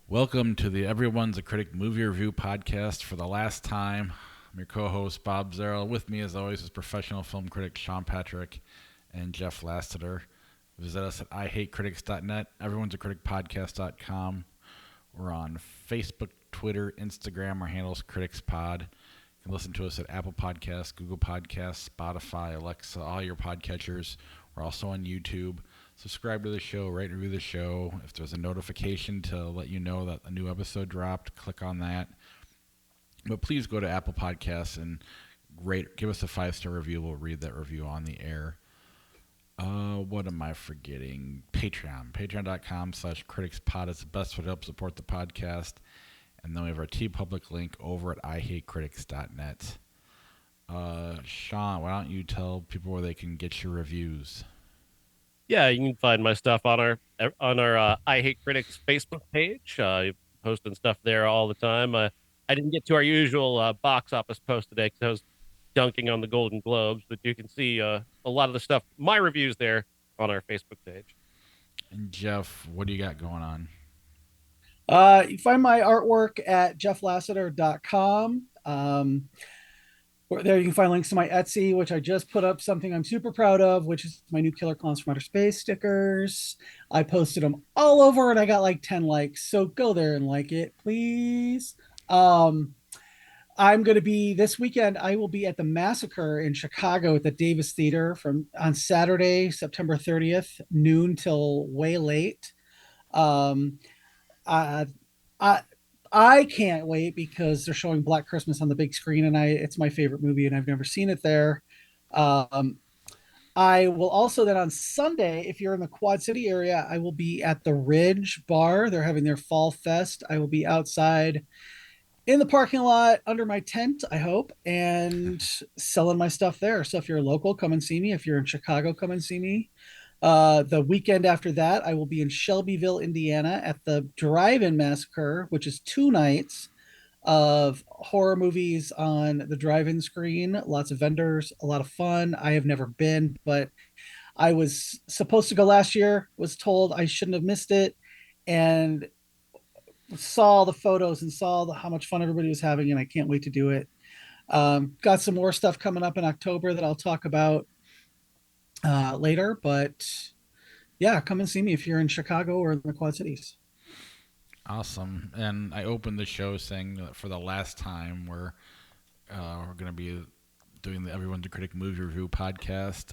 Welcome to the Everyone's a Critic movie review podcast for the last time. I'm your co-host, Bob Zerl. With me, as always, is professional film critic Sean Patrick and Jeff Lasseter. Visit us at ihatecritics.net, everyone'sacriticpodcast.com. We're on Facebook, Twitter, Instagram. Our handle is CriticsPod. You can listen to us at Apple Podcasts, Google Podcasts, Spotify, Alexa, all your podcatchers. We're also on YouTube. Subscribe to the show, rate and review the show. If there's a notification to let you know that a new episode dropped, click on that. But please go to Apple Podcasts and give us a 5-star review. We'll read that review on the air. What am I forgetting? Patreon. Patreon.com/criticspod is the best way to help support the podcast. And then we have our TeePublic link over at ihatecritics.net. Sean, why don't you tell people where they can get your reviews? Yeah, you can find my stuff on our I Hate Critics Facebook page. Posting stuff there all the time. I didn't get to our usual box office post today because I was dunking on the Golden Globes, but you can see a lot of the stuff, my reviews there on our Facebook page. And Jeff, what do you got going on? You can find my artwork at jefflasseter.com. There you can find links to my Etsy, which I just put up something I'm super proud of, which is my new Killer Clowns from Outer Space stickers. I posted them all over and I got like 10 likes. So go there and like it, please. I'm going to be this weekend. I will be at the Massacre in Chicago at the Davis Theater on Saturday, September 30th, noon till way late. Um, I, I I can't wait because they're showing Black Christmas on the big screen, and it's my favorite movie, and I've never seen it there. Um, I will also then on Sunday, if you're in the Quad City area, I will be at the Ridge Bar. They're having their Fall Fest. I will be outside in the parking lot under my tent, I hope, and selling my stuff there. So if you're local, come and see me. If you're in Chicago, come and see me. The weekend after that, I will be in Shelbyville, Indiana at the Drive-In Massacre, which is 2 nights of horror movies on the drive-in screen. Lots of vendors, a lot of fun. I have never been, but I was supposed to go last year, was told I shouldn't have missed it, and saw the photos and saw how much fun everybody was having, and I can't wait to do it. Got some more stuff coming up in October that I'll talk about later, but yeah, come and see me if you're in Chicago or in the Quad Cities. Awesome. And I opened the show saying that for the last time we're going to be doing the Everyone's a Critic movie review podcast.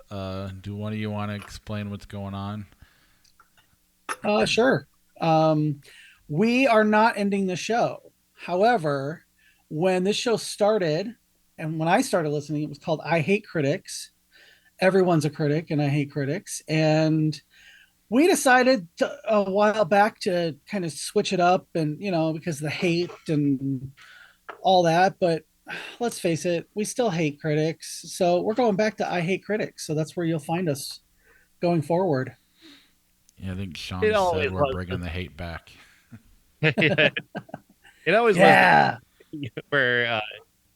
Do one of you want to explain what's going on? Sure. We are not ending the show. However, when this show started and when I started listening, it was called I Hate Critics. Everyone's a critic and I hate critics. And we decided a while back to kind of switch it up and, because of the hate and all that. But let's face it, we still hate critics. So we're going back to I Hate Critics. So that's where you'll find us going forward. Yeah, I think Sean It said always we're was. bringing the hate back. It always Yeah. was where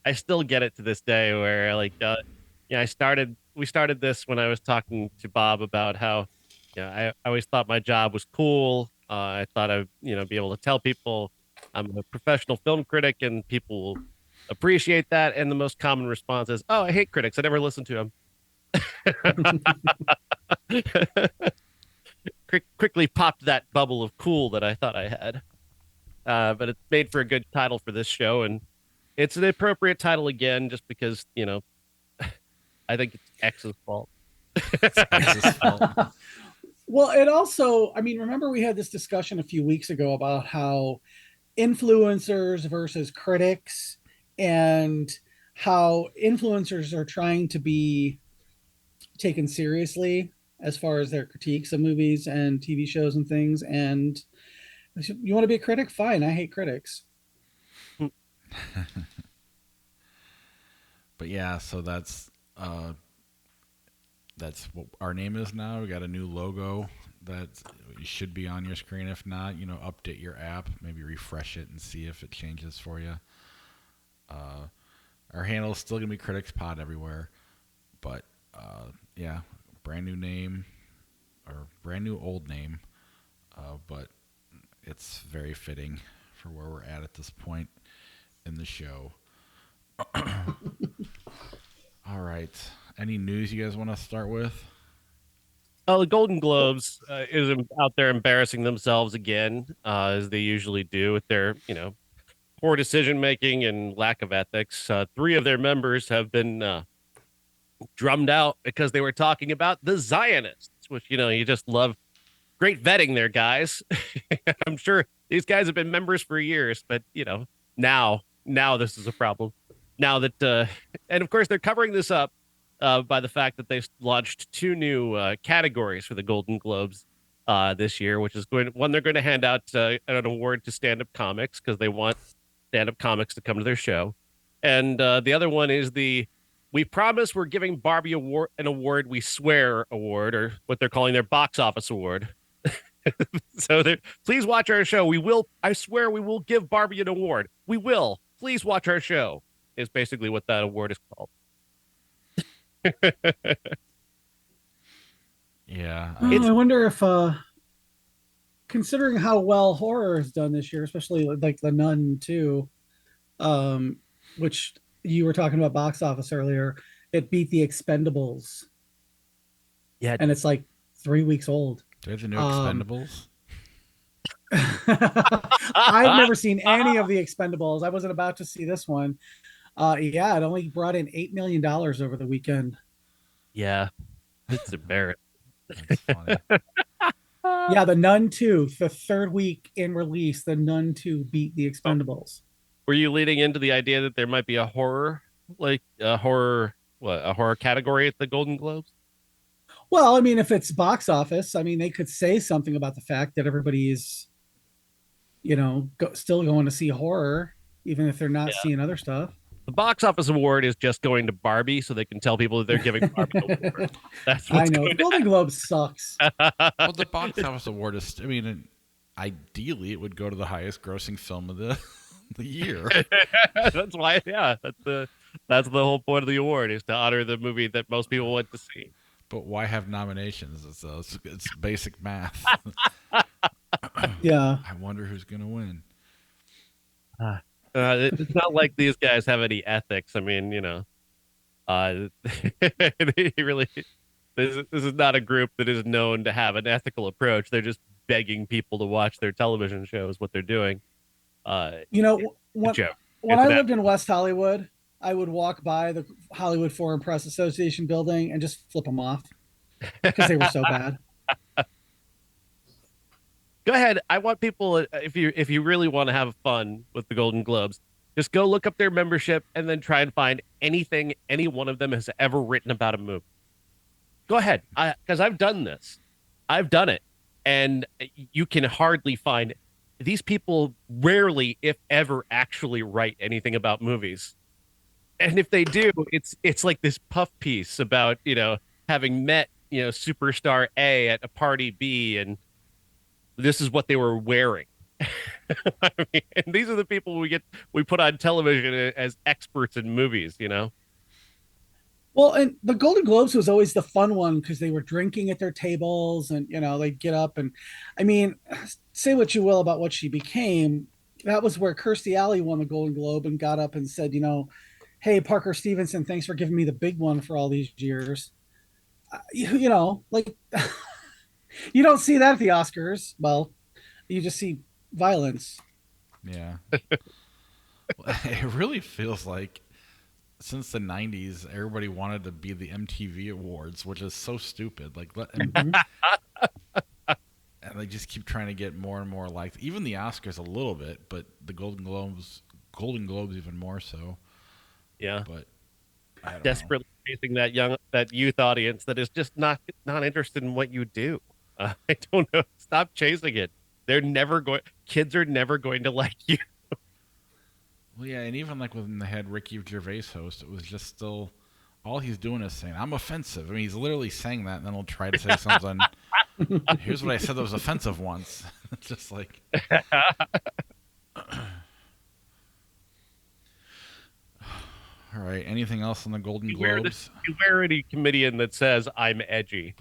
I still get it to this day where we started this when I was talking to Bob about how I always thought my job was cool. I thought I'd be able to tell people I'm a professional film critic and people will appreciate that. And the most common response is, "Oh, I hate critics. I never listen to them." Quickly popped that bubble of cool that I thought I had. But it's made for a good title for this show, and it's an appropriate title again, just because I think it's X's fault. X's fault. Well, it also, remember we had this discussion a few weeks ago about how influencers versus critics and how influencers are trying to be taken seriously as far as their critiques of movies and TV shows and things. And you want to be a critic? Fine. I hate critics. But yeah, so that's what our name is now. We got a new logo that should be on your screen. If not, update your app, maybe refresh it and see if it changes for you. Our handle is still gonna be Critics Pod everywhere, but yeah, brand new name or brand new old name, but that's very fitting for where we're at this point in the show. All right. Any news you guys want to start with? Oh, the Golden Globes is out there embarrassing themselves again, as they usually do with their, poor decision making and lack of ethics. Three of their members have been drummed out because they were talking about the Zionists, which, you just love. Great vetting there, guys. I'm sure these guys have been members for years, but now this is a problem. Now that and of course they're covering this up by the fact that they've launched two new categories for the Golden Globes this year, which is one they're going to hand out an award to stand-up comics because they want stand-up comics to come to their show, and the other one is the "We promise we're giving Barbie an award, we swear" award, or what they're calling their box office award. So please watch our show. We will, I swear, we will give Barbie an award. We will. Please watch our show, is basically what that award is called. Yeah. I wonder if, considering how well horror has done this year, especially like The Nun 2, which you were talking about box office earlier, it beat the Expendables. Yeah. And it's like 3 weeks old. There's a new Expendables. I've never seen any of the Expendables. I wasn't about to see this one. Yeah, it only brought in $8 million over the weekend. Yeah, it's embarrassing. That's funny. Yeah, The Nun 2, the third week in release, The Nun 2 beat the Expendables. Were you leading into the idea that there might be a horror category at the Golden Globes? Well, I mean, if it's box office, I mean, they could say something about the fact that everybody is, still going to see horror, even if they're not seeing other stuff. The box office award is just going to Barbie, so they can tell people that they're giving Barbie an award. That's what's I know. Golden Globe sucks. Well, the box office award is, ideally it would go to the highest grossing film of the year. That's why, that's the whole point of the award, is to honor the movie that most people went to see. But why have nominations? It's basic math. Yeah. I wonder who's going to win. It's not like these guys have any ethics. I mean, they really. This is not a group that is known to have an ethical approach. They're just begging people to watch their television shows. What they're doing. When I lived in West Hollywood, I would walk by the Hollywood Foreign Press Association building and just flip them off because they were so bad. Go ahead. I want people, if you really want to have fun with the Golden Globes, just go look up their membership and then try and find anything any one of them has ever written about a movie. Go ahead, because I've done this. I've done it, and you can hardly find. These people rarely, if ever, actually write anything about movies. And if they do, it's like this puff piece about, having met, superstar A at a party B, and this is what they were wearing. And these are the people we put on television as experts in movies, Well, and the Golden Globes was always the fun one because they were drinking at their tables and, they'd get up and, say what you will about what she became. That was where Kirstie Alley won the Golden Globe and got up and said, hey, Parker Stevenson, thanks for giving me the big one for all these years. You don't see that at the Oscars. Well, you just see violence. Yeah. It really feels like since the 90s, everybody wanted to be the MTV Awards, which is so stupid. And they just keep trying to get more and more liked. Even the Oscars a little bit, but the Golden Globes even more so. Yeah. But I don't desperately chasing that youth audience that is just not interested in what you do. I don't know. Stop chasing it. Kids are never going to like you. Well, yeah, and even when they had Ricky Gervais host, it was just still all he's doing is saying, "I'm offensive." He's literally saying that, and then he'll try to say something. Here's what I said that was offensive once. It's just like. All right. Anything else on the Golden Globes? Beware any comedian that says I'm edgy.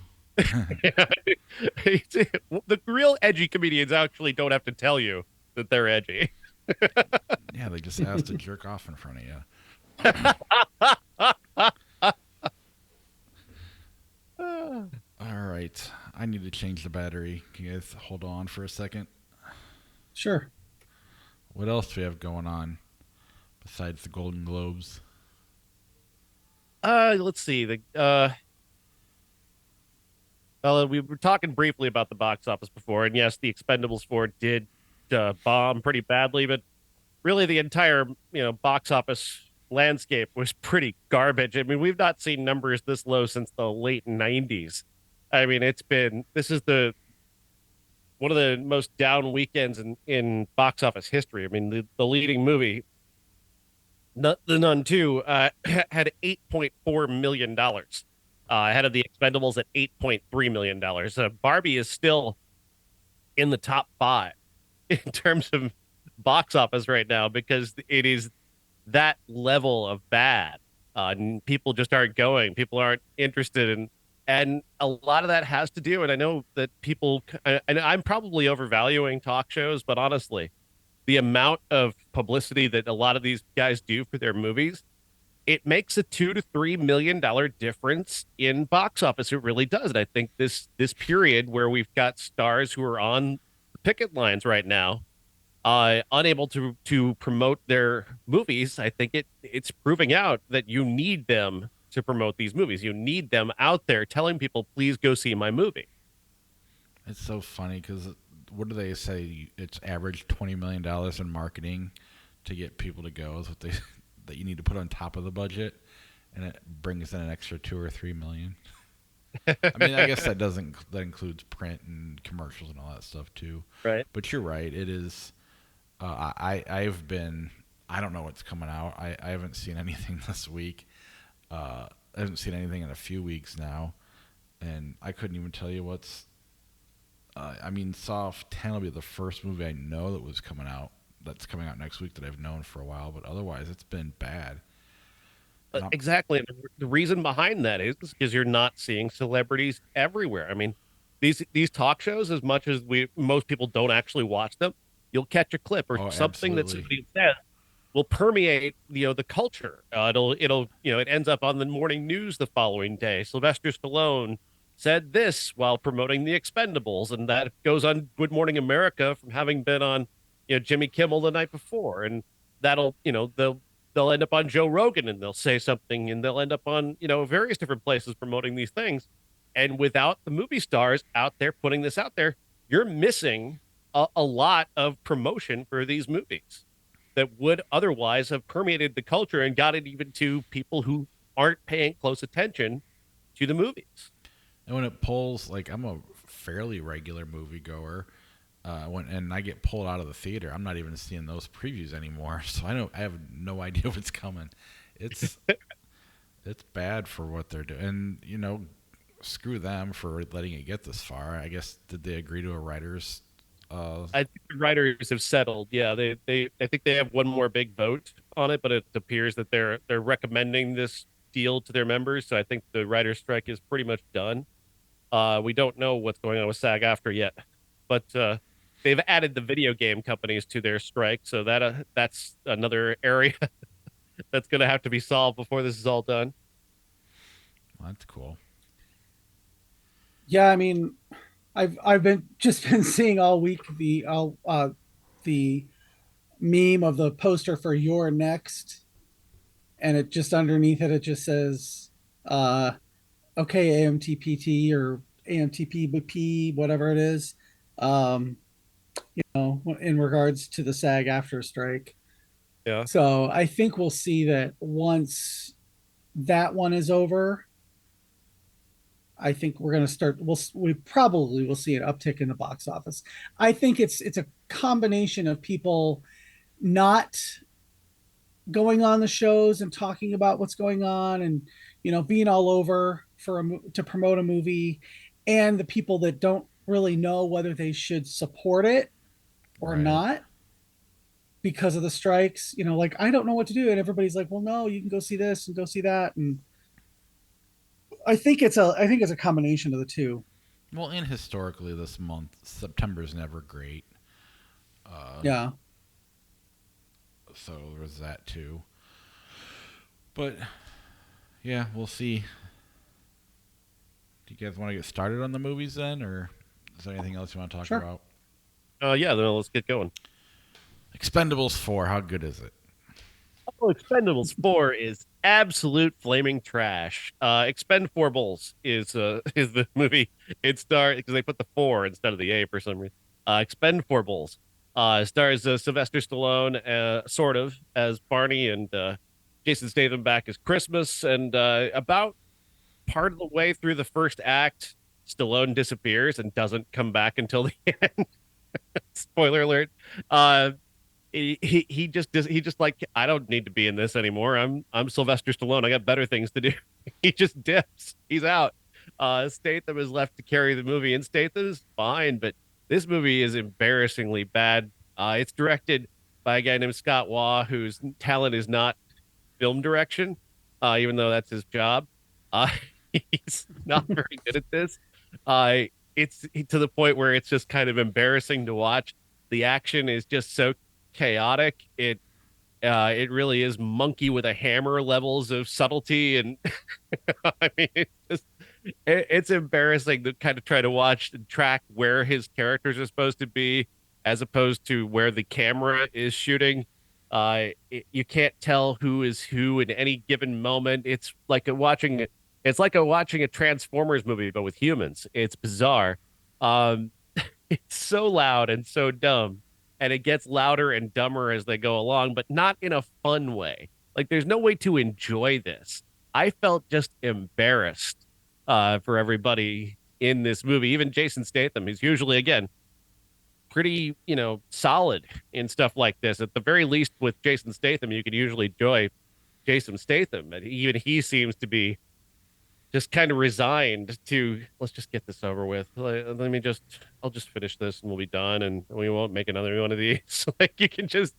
The real edgy comedians actually don't have to tell you that they're edgy. Yeah, they just asked to jerk off in front of you. All right. I need to change the battery. Can you guys hold on for a second? Sure. What else do we have going on besides the Golden Globes? Let's see. Well, we were talking briefly about the box office before, and yes, the Expendables 4 did bomb pretty badly, but really the entire box office landscape was pretty garbage. I mean, we've not seen numbers this low since the late 90s. I mean, this is the one of the most down weekends in box office history. I mean, the leading movie, The Nun 2, had $8.4 million, ahead of the Expendables at $8.3 million. Barbie is still in the top five in terms of box office right now because it is that level of bad. And people just aren't going. People aren't interested in, and a lot of that has to do. And I know that and I'm probably overvaluing talk shows, but honestly, the amount of publicity that a lot of these guys do for their movies, it makes a $2 to $3 million difference in box office. It really does. And I think this period where we've got stars who are on the picket lines right now, unable to promote their movies, I think it's proving out that you need them to promote these movies. You need them out there telling people, please go see my movie. It's so funny because what do they say? It's average $20 million in marketing to get people to go. Is what they that you need to put on top of the budget, and it brings in an extra 2 or 3 million. I mean, I guess that includes print and commercials and all that stuff too. Right. But you're right. It is. I don't know what's coming out. I haven't seen anything this week. I haven't seen anything in a few weeks now, and I couldn't even tell you what's. I mean, Saw 10 will be the first movie I know that was coming out. That's coming out next week that I've known for a while, but otherwise it's been bad. Exactly. And the reason behind that is because you're not seeing celebrities everywhere. I mean, these talk shows, as much as most people don't actually watch them, you'll catch a clip or something that Absolutely. somebody says will permeate the culture. It ends up on the morning news the following day. Sylvester Stallone said this while promoting the Expendables, and that goes on Good Morning America from having been on Jimmy Kimmel the night before, and that'll they'll end up on Joe Rogan and they'll say something, and they'll end up on various different places promoting these things. And without the movie stars out there putting this out there, you're missing a lot of promotion for these movies that would otherwise have permeated the culture and got it even to people who aren't paying close attention to the movies. And when it pulls, like I'm a fairly regular moviegoer, and I get pulled out of the theater, I'm not even seeing those previews anymore. So I have no idea what's coming. It's it's bad for what they're doing. And screw them for letting it get this far. I guess did they agree to a writers? I think the writers have settled. Yeah, I think they have one more big vote on it, but it appears that they're recommending this deal to their members. So I think the writers' strike is pretty much done. We don't know what's going on with SAG-AFTRA yet, but they've added the video game companies to their strike, so that's another area that's going to have to be solved before this is all done. Well, that's cool. Yeah, I mean, I've been seeing all week the meme of the poster for Your Next, and it just underneath it just says, okay, AMTPT or AMTPP, whatever it is, um, in regards to the SAG-AFTRA strike. Yeah. So I think we'll see that once that one is over. I think we're going to start. We probably will see an uptick in the box office. I think it's a combination of people not going on the shows and talking about what's going on, and being all over to promote a movie, and the people that don't really know whether they should support it or Right. not because of the strikes. Like, I don't know what to do, and everybody's like, well, no, you can go see this and go see that, and I think it's a combination of the two. Well, and historically, this month September's never great. Yeah. So there's that too. But yeah, we'll see. Do you guys want to get started on the movies then, or is there anything else you want to talk Sure. about? Yeah, then let's get going. Expendables 4, how good is it? Oh, Expendables 4 is absolute flaming trash. Expendables is the movie. It stars because they put the 4 instead of the A for some reason. Expendables stars Sylvester Stallone, sort of as Barney, and Jason Statham back as Christmas. And about part of the way through the first act, Stallone disappears and doesn't come back until the end. Spoiler alert. Uh, he just like, I don't need to be in this anymore. I'm Sylvester Stallone. I got better things to do. He just dips. He's out. Statham is left to carry the movie, and Statham is fine, but this movie is embarrassingly bad. It's directed by a guy named Scott Waugh, whose talent is not film direction, even though that's his job. Uh, he's not very good at this. Uh, it's to the point where it's just kind of embarrassing to watch. The action is just so chaotic. It really is monkey with a hammer levels of subtlety, and I mean, it's embarrassing to kind of try to watch and track where his characters are supposed to be as opposed to where the camera is shooting. You can't tell who is who in any given moment. It's like watching a Transformers movie but with humans. It's bizarre. Um, it's so loud and so dumb, and it gets louder and dumber as they go along, but not in a fun way. Like there's no way to enjoy this. I felt just embarrassed for everybody in this movie. Even Jason Statham, who's usually again pretty, solid in stuff like this. At the very least, with Jason Statham, you can usually enjoy Jason Statham, and even he seems to be just kind of resigned to, let's just get this over with. I'll just finish this and we'll be done, and we won't make another one of these. Like you can just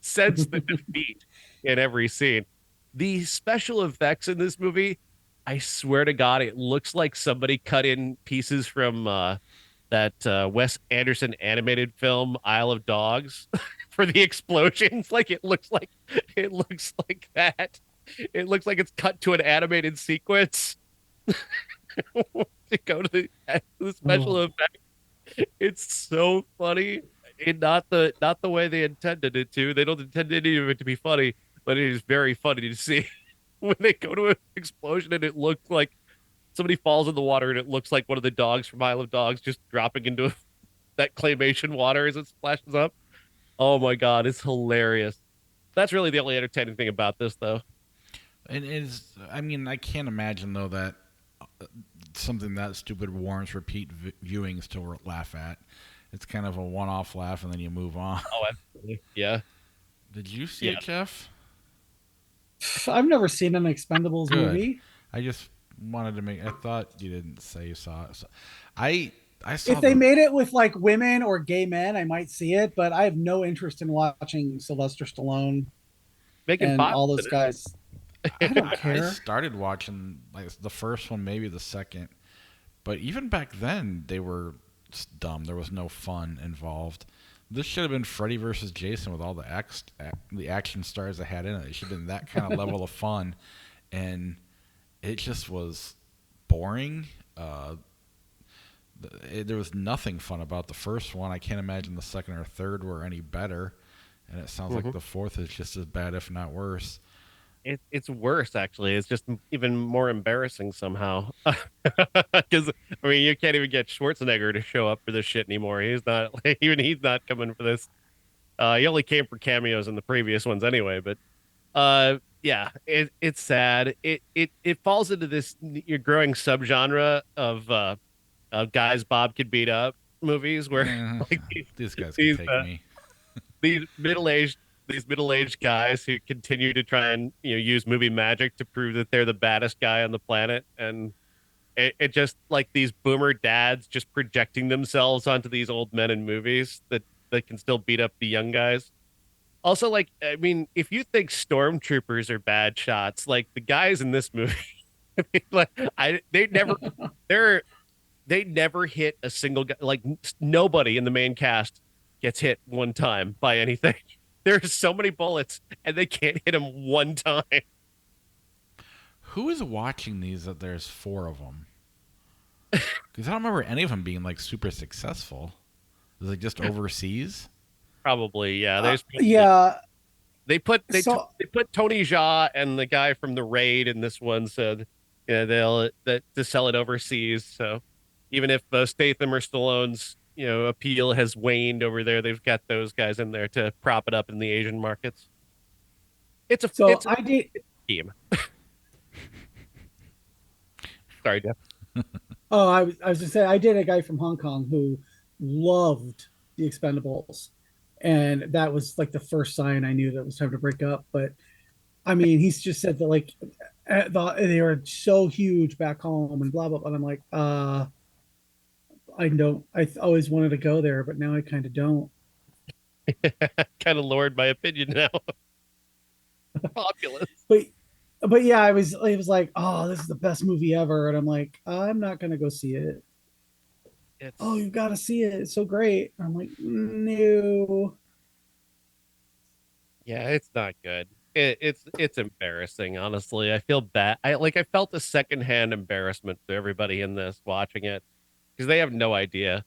sense the defeat in every scene. The special effects in this movie, I swear to God, it looks like somebody cut in pieces from that Wes Anderson animated film Isle of Dogs for the explosions. Like it looks like that. It looks like it's cut to an animated sequence to go to the special Oh. effect. It's so funny. Not the way they intended it to. They don't intend any of it to be funny, but it is very funny to see when they go to an explosion and it looks like somebody falls in the water and it looks like one of the dogs from Isle of Dogs just dropping into that claymation water as it splashes up. Oh my God, it's hilarious. That's really the only entertaining thing about this, though. And is I mean, I can't imagine though that something that stupid warrants repeat viewings to laugh at. It's kind of a one-off laugh, and then you move on. Oh, absolutely. Yeah. Did you see Yeah. it, Jeff? I've never seen an Expendables Good. movie. I just wanted to make. I thought you didn't say you saw it. So I saw If they the. made it with like women or gay men, I might see it, but I have no interest in watching Sylvester Stallone Megan and Fox all did those it. guys. I don't I care. started watching like the first one, maybe the second, but even back then they were dumb. There was no fun involved. This should have been Freddy versus Jason with all the action stars that had in it. It should have been that kind of level of fun, and it just was boring. There was nothing fun about the first one. I can't imagine the second or third were any better, and it sounds like Mhm. the fourth is just as bad, if not worse. It's worse, actually. It's just even more embarrassing somehow. Because I mean, you can't even get Schwarzenegger to show up for this shit anymore. He's not even he's not coming for this. He only came for cameos in the previous ones anyway. But yeah, it's sad. It falls into this your growing subgenre of guys Bob could beat up movies where Eh, like these guys can these take uh, me. these middle-aged guys who continue to try and use movie magic to prove that they're the baddest guy on the planet, and it just like these boomer dads just projecting themselves onto these old men in movies that can still beat up the young guys. Also, like, I mean, if you think stormtroopers are bad shots, like the guys in this movie, like, they never they're they never hit a single guy. Like nobody in the main cast gets hit one time by anything. There's so many bullets, and they can't hit him one time. Who is watching these that there's four of them? Because I don't remember any of them being like super successful. Is it just overseas? Probably, yeah. Yeah. They put Tony Jaa and the guy from the Raid in this one, so yeah, to sell it overseas. So even if Statham or Stallone's appeal has waned over there, they've got those guys in there to prop it up in the Asian markets. It's a I did. scheme. Sorry, Jeff. Oh, I was just saying I did a guy from Hong Kong who loved the Expendables, and that was like the first sign I knew that it was time to break up. But I mean, he's just said that like they were so huge back home and blah blah. But I'm like, I don't. I always wanted to go there, but now I kind of don't. Kind of lowered my opinion now. Populous. But yeah, it was like, oh, this is the best movie ever, and I'm like, I'm not gonna go see it. Oh, you've got to see it. It's so great. I'm like, no. Yeah, it's not good. It's embarrassing, honestly. I feel bad. I felt a secondhand embarrassment to everybody in this watching it because they have no idea.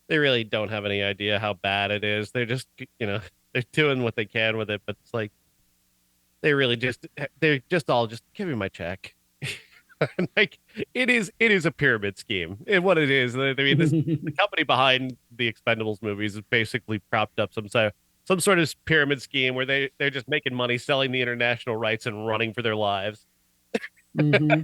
They really don't have any idea how bad it is. They're just, they're doing what they can with it, but it's like they're just all just give me my check. Like it is a pyramid scheme. And what it is, I mean, the company behind the Expendables movies is basically propped up some sort of pyramid scheme where they're just making money selling the international rights and running for their lives. Mm-hmm.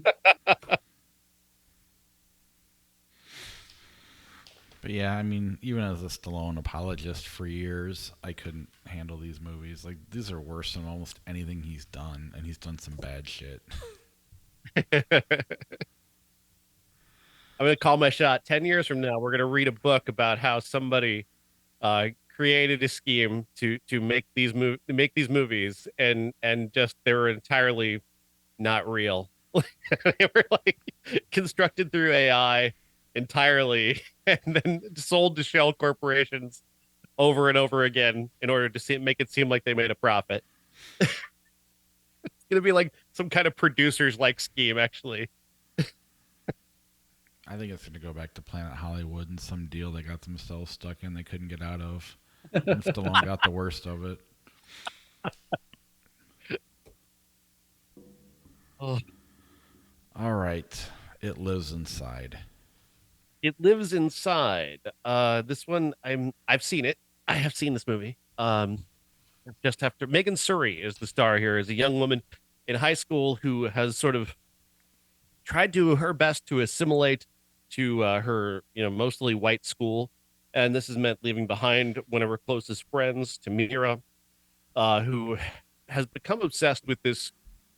But yeah, I mean, even as a Stallone apologist for years, I couldn't handle these movies. Like, these are worse than almost anything he's done, and he's done some bad shit. I'm gonna call my shot. 10 years from now, we're gonna read a book about how somebody created a scheme to make these movies, and just they were entirely not real. They were like constructed through AI entirely, and then sold to shell corporations over and over again in order to make it seem like they made a profit. It's gonna be like some kind of producers like scheme, actually. I think it's going to go back to Planet Hollywood and some deal they got themselves stuck in they couldn't get out of. And Stallone got the worst of it. Oh. All right. It Lives Inside. It Lives Inside. This one I've seen it. I have seen this movie. Just after Megan Suri is the star here, is a young woman in high school who has sort of tried to her best to assimilate to her, mostly white school, and this has meant leaving behind one of her closest friends, Tamira, who has become obsessed with this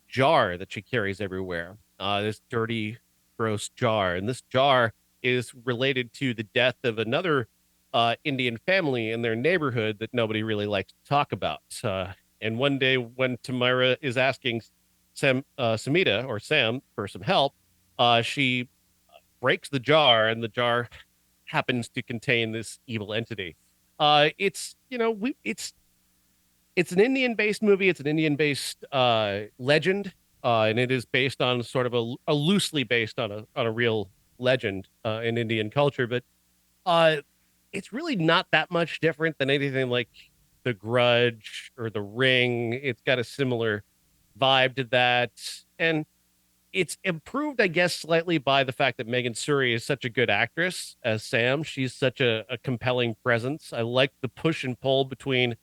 jar that she carries everywhere. This dirty, gross jar, and this jar is related to the death of another Indian family in their neighborhood that nobody really likes to talk about. And one day, when Tamira is asking Samita or Sam for some help, she breaks the jar, and the jar happens to contain this evil entity. It's an Indian-based movie. It's an Indian-based legend, and it is based on sort of a loosely based on a real legend in Indian culture. But it's really not that much different than anything like The Grudge or The Ring. It's got a similar vibe to that, and it's improved, I guess, slightly by the fact that Megan Suri is such a good actress as Sam. She's such a compelling presence. I like the push and pull between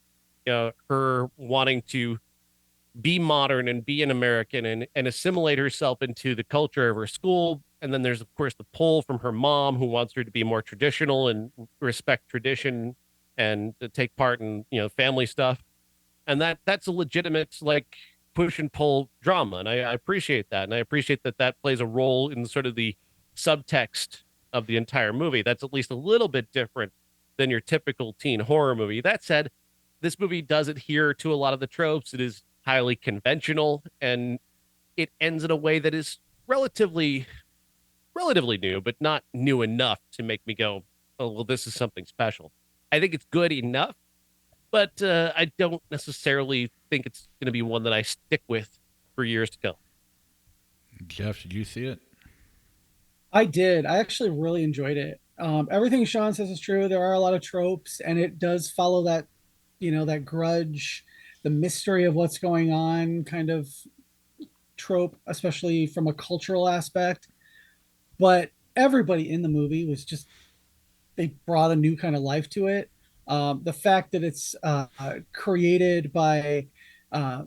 her wanting to be modern and be an American and assimilate herself into the culture of her school. And then there's, of course, the pull from her mom, who wants her to be more traditional and respect tradition and to take part in, family stuff. And that's a legitimate, like, push and pull drama. And I appreciate that. And I appreciate that plays a role in sort of the subtext of the entire movie. That's at least a little bit different than your typical teen horror movie. That said, this movie does adhere to a lot of the tropes. It is highly conventional, and it ends in a way that is relatively relatively new, but not new enough to make me go, oh, well, this is something special. I think it's good enough, but I don't necessarily think it's going to be one that I stick with for years to go. Jeff, did you see it? I did. I actually really enjoyed it. Everything Sean says is true. There are a lot of tropes, and it does follow that, that grudge, the mystery of what's going on kind of trope, especially from a cultural aspect. But everybody in the movie was just, they brought a new kind of life to it. The fact that it's created by uh,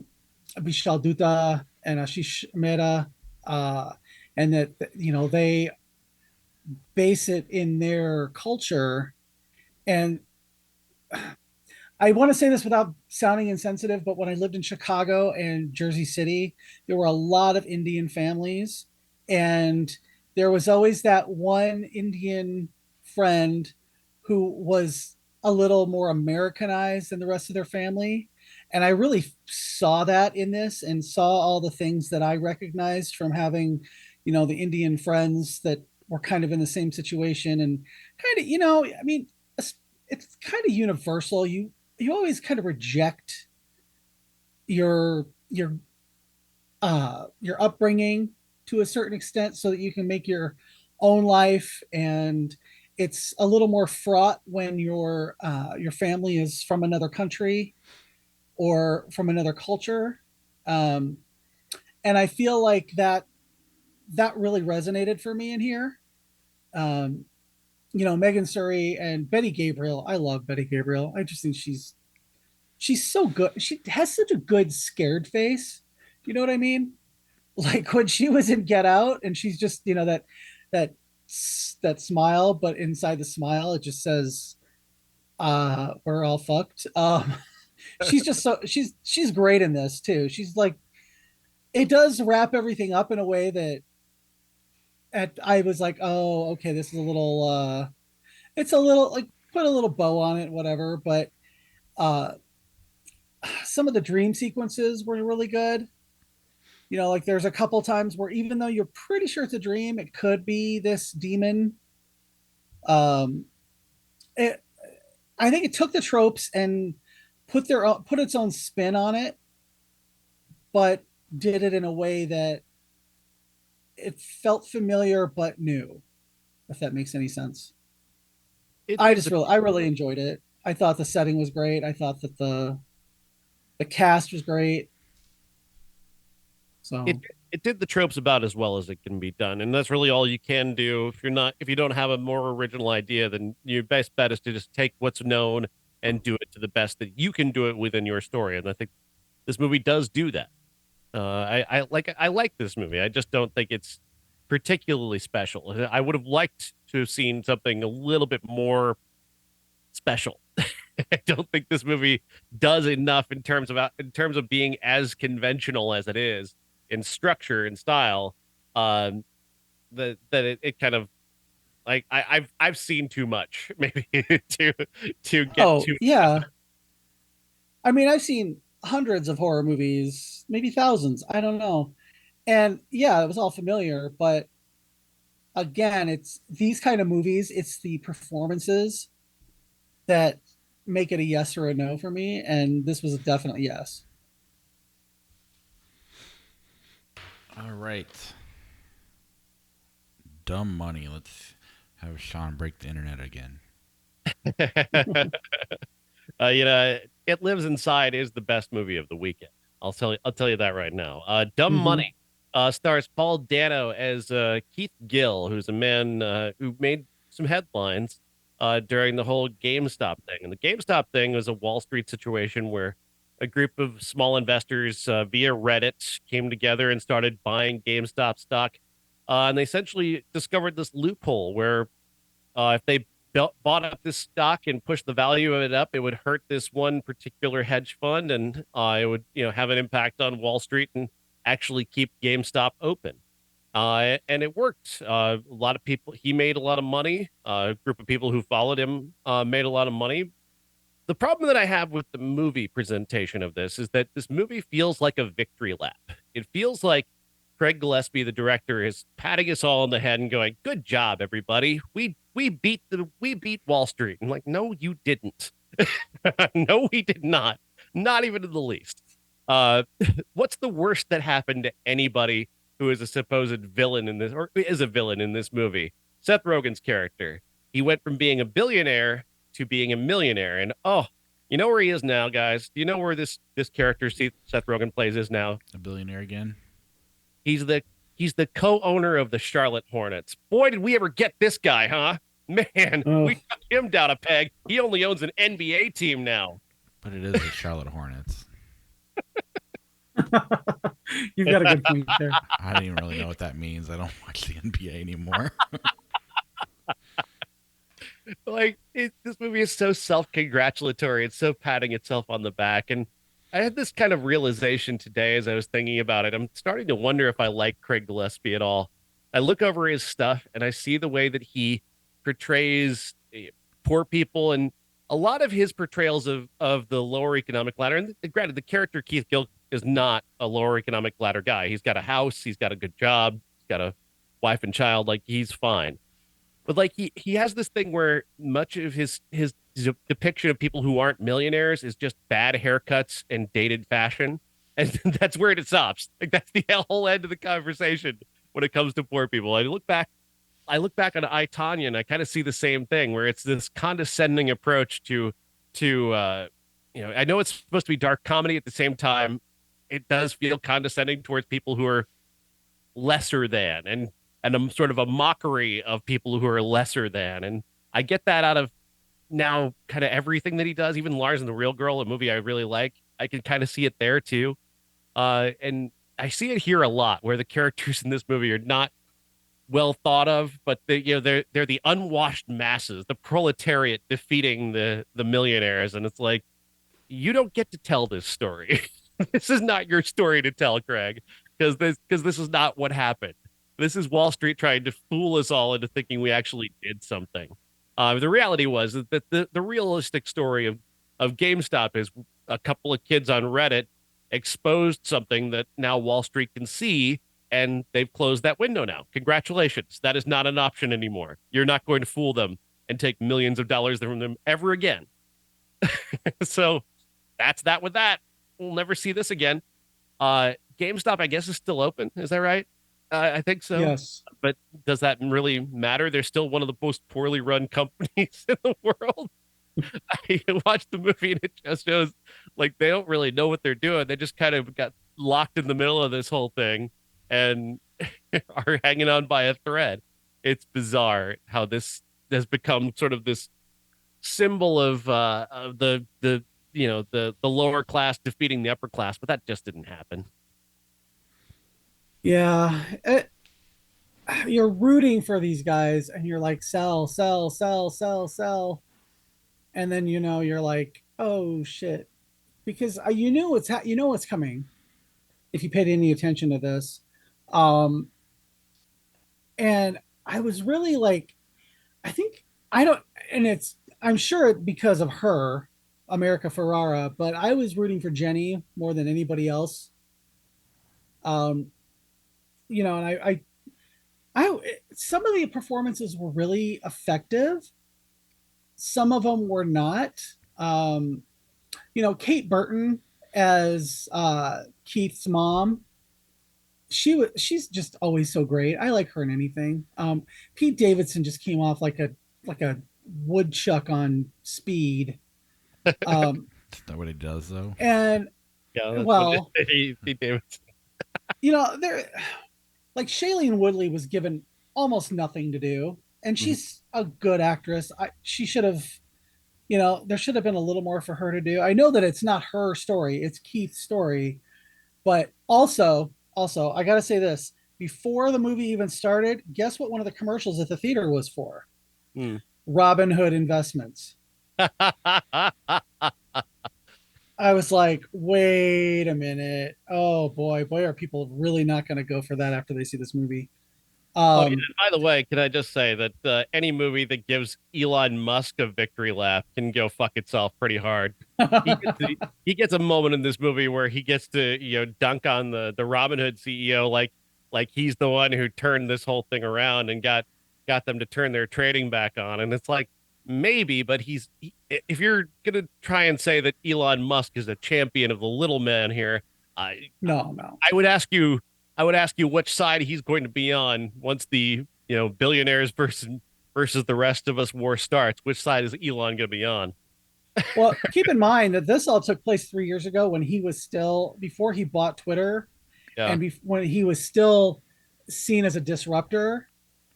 Vishal Dutta and Ashish Mehta, uh, and that they base it in their culture. And I want to say this without sounding insensitive, but when I lived in Chicago and Jersey City, there were a lot of Indian families, and there was always that one Indian friend who was a little more Americanized than the rest of their family. And I really saw that in this, and saw all the things that I recognized from having, the Indian friends that were kind of in the same situation. And kind of, I mean, it's kind of universal. You always kind of reject your upbringing to a certain extent so that you can make your own life. And it's a little more fraught when your family is from another country or from another culture. um, and I feel like that really resonated for me in here. um, Megan Surrey and Betty Gabriel. I love Betty Gabriel. I just think she's so good. She has such a good scared face. You know what I mean? Like when she was in Get Out, and she's just, that that smile, but inside the smile it just says, we're all fucked. She's just she's great in this too. She's like, it does wrap everything up in a way that I was like, oh, okay, this is a little it's a little like, put a little bow on it, whatever. But uh some of the dream sequences were really good. Like there's a couple times where even though you're pretty sure it's a dream, it could be this demon. Um, it, I think it took the tropes and put its own spin on it, but did it in a way that it felt familiar but new, if that makes any sense. I really enjoyed it. I thought the setting was great. I thought that the cast was great. So It did the tropes about as well as it can be done, and that's really all you can do. If you don't have a more original idea, then your best bet is to just take what's known and do it to the best that you can do it within your story. And I think this movie does do that. I like this movie. I just don't think it's particularly special. I would have liked to have seen something a little bit more special. I don't think this movie does enough in terms of being as conventional as it is in structure and style. It kind of, like, I've seen too much maybe to get to. Yeah, I mean, I've seen hundreds of horror movies, maybe thousands, I don't know. And yeah, it was all familiar, but again, it's these kind of movies, it's the performances that make it a yes or a no for me, and this was a definite yes. All right. Dumb money. Let's have Sean break the internet again. It Lives Inside is the best movie of the weekend. I'll tell you that right now. Dumb Mhm. Money stars Paul Dano as Keith Gill, who's a man who made some headlines during the whole GameStop thing. And the GameStop thing was a Wall Street situation where a group of small investors via Reddit came together and started buying GameStop stock. And they essentially discovered this loophole where if they bought up this stock and pushed the value of it up, it would hurt this one particular hedge fund, and it would, have an impact on Wall Street and actually keep GameStop open. And it worked. A lot of people, he made a lot of money. A group of people who followed him made a lot of money. The problem that I have with the movie presentation of this is that this movie feels like a victory lap. It feels like Craig Gillespie, the director, is patting us all on the head and going, "Good job, everybody. We beat Wall Street." I'm like, "No, you didn't. No, we did not. Not even in the least." Uh, what's the worst that happened to anybody who is a supposed villain in this, or is a villain in this movie? Seth Rogen's character. He went from being a billionaire to being a millionaire, and oh, you know where he is now, guys? Do you know where this character Seth Rogen plays is now? A billionaire again. He's the he's the co-owner of the Charlotte Hornets. Boy, did we ever get this guy, huh? Man, Oh. we took him down a peg. He only owns an NBA team now. But it is the Charlotte Hornets. You've got a good point there. I don't even really know what that means. I don't watch the NBA anymore. Like this movie is so self-congratulatory. It's so patting itself on the back. And I had this kind of realization today as I was thinking about it. I'm starting to wonder if I like Craig Gillespie at all. I look over his stuff and I see the way that he portrays poor people, and a lot of his portrayals of the lower economic ladder. And granted, the character Keith Gill is not a lower economic ladder guy. He's got a house, he's got a good job, he's got a wife and child. Like, he's fine. But like he has this thing where much of his depiction of people who aren't millionaires is just bad haircuts and dated fashion, and that's where it stops. Like, that's the whole end of the conversation when it comes to poor people. I look back on I, Tonya, and I kind of see the same thing where it's this condescending approach to I know it's supposed to be dark comedy. At the same time, it does feel condescending towards people who are lesser than, and a sort of a mockery of people who are lesser than. And I get that out of now kind of everything that he does, even Lars and the Real Girl, a movie I really like. I can kind of see it there too. And I see it here a lot where the characters in this movie are not well thought of, but they're the unwashed masses, the proletariat defeating the millionaires. And it's like, you don't get to tell this story. This is not your story to tell, Craig, because this is not what happened. This is Wall Street trying to fool us all into thinking we actually did something. The reality was that the realistic story of GameStop is a couple of kids on Reddit exposed something that now Wall Street can see, and they've closed that window now. Congratulations. That is not an option anymore. You're not going to fool them and take millions of dollars from them ever again. So that's that with that. We'll never see this again. GameStop, I guess, is still open. Is that right? I think so. Yes. But does that really matter? They're still one of the most poorly run companies in the world. I watched the movie and it just shows like they don't really know what they're doing. They just kind of got locked in the middle of this whole thing and are hanging on by a thread. It's bizarre how this has become sort of this symbol of the lower class defeating the upper class, but that just didn't happen. Yeah. You're rooting for these guys and you're like, sell, sell, sell, sell, sell. And then, you're like, oh shit. Because you know what's coming if you paid any attention to this. And I was really like, I'm sure I'm because of her, America Ferrara, but I was rooting for Jenny more than anybody else. And I some of the performances were really effective. Some of them were not. Kate Burton as Keith's mom. She's just always so great. I like her in anything. Pete Davidson just came off like a woodchuck on speed. That's not what he does, though. And Pete Davidson. There, like Shailene Woodley was given almost nothing to do, and she's a good actress. She should have, there should have been a little more for her to do. I know that it's not her story; it's Keith's story, but also, I got to say this: before the movie even started, guess what one of the commercials at the theater was for? Robin Hood Investments. I was like, wait a minute. Oh boy, are people really not going to go for that after they see this movie? By the way, can I just say that any movie that gives Elon Musk a victory lap can go fuck itself pretty hard. He gets a moment in this movie where he gets to dunk on the Robin Hood CEO like like he's the one who turned this whole thing around and got them to turn their trading back on. And it's like maybe, but if you're gonna try and say that Elon Musk is a champion of the little man here, I No. I would ask you I would ask you which side he's going to be on once the billionaires versus the rest of us war starts. Which side is Elon going to be on? Well, keep in mind that this all took place 3 years ago when he was still before he bought Twitter, Yeah. and when he was still seen as a disruptor.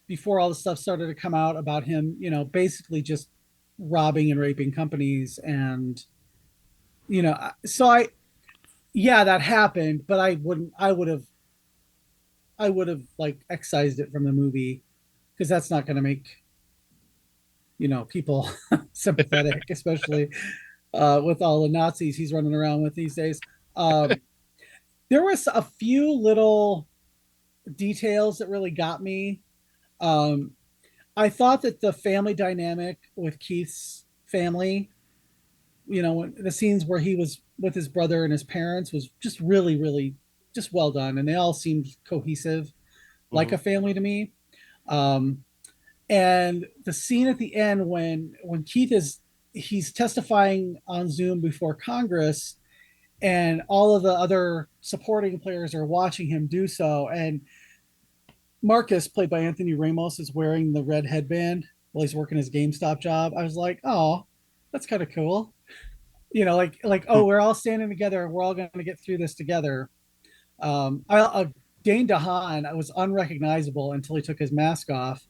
Before all the stuff started to come out about him, basically just robbing and raping companies, and so yeah, that happened, but I would have like excised it from the movie because that's not going to make people sympathetic, especially with all the Nazis he's running around with these days. Um, there was a few little details that really got me. Um, I thought that the family dynamic with Keith's family, when the scenes where he was with his brother and his parents was just really, really just well done, and they all seemed cohesive, like Mhm. a family to me. Um, and the scene at the end when Keith he's testifying on Zoom before Congress, and all of the other supporting players are watching him do so, and Marcus, played by Anthony Ramos, is wearing the red headband while he's working his GameStop job. I was like, oh, that's kind of cool. Like oh, we're all standing together. We're all going to get through this together. Dane DeHaan was unrecognizable until he took his mask off,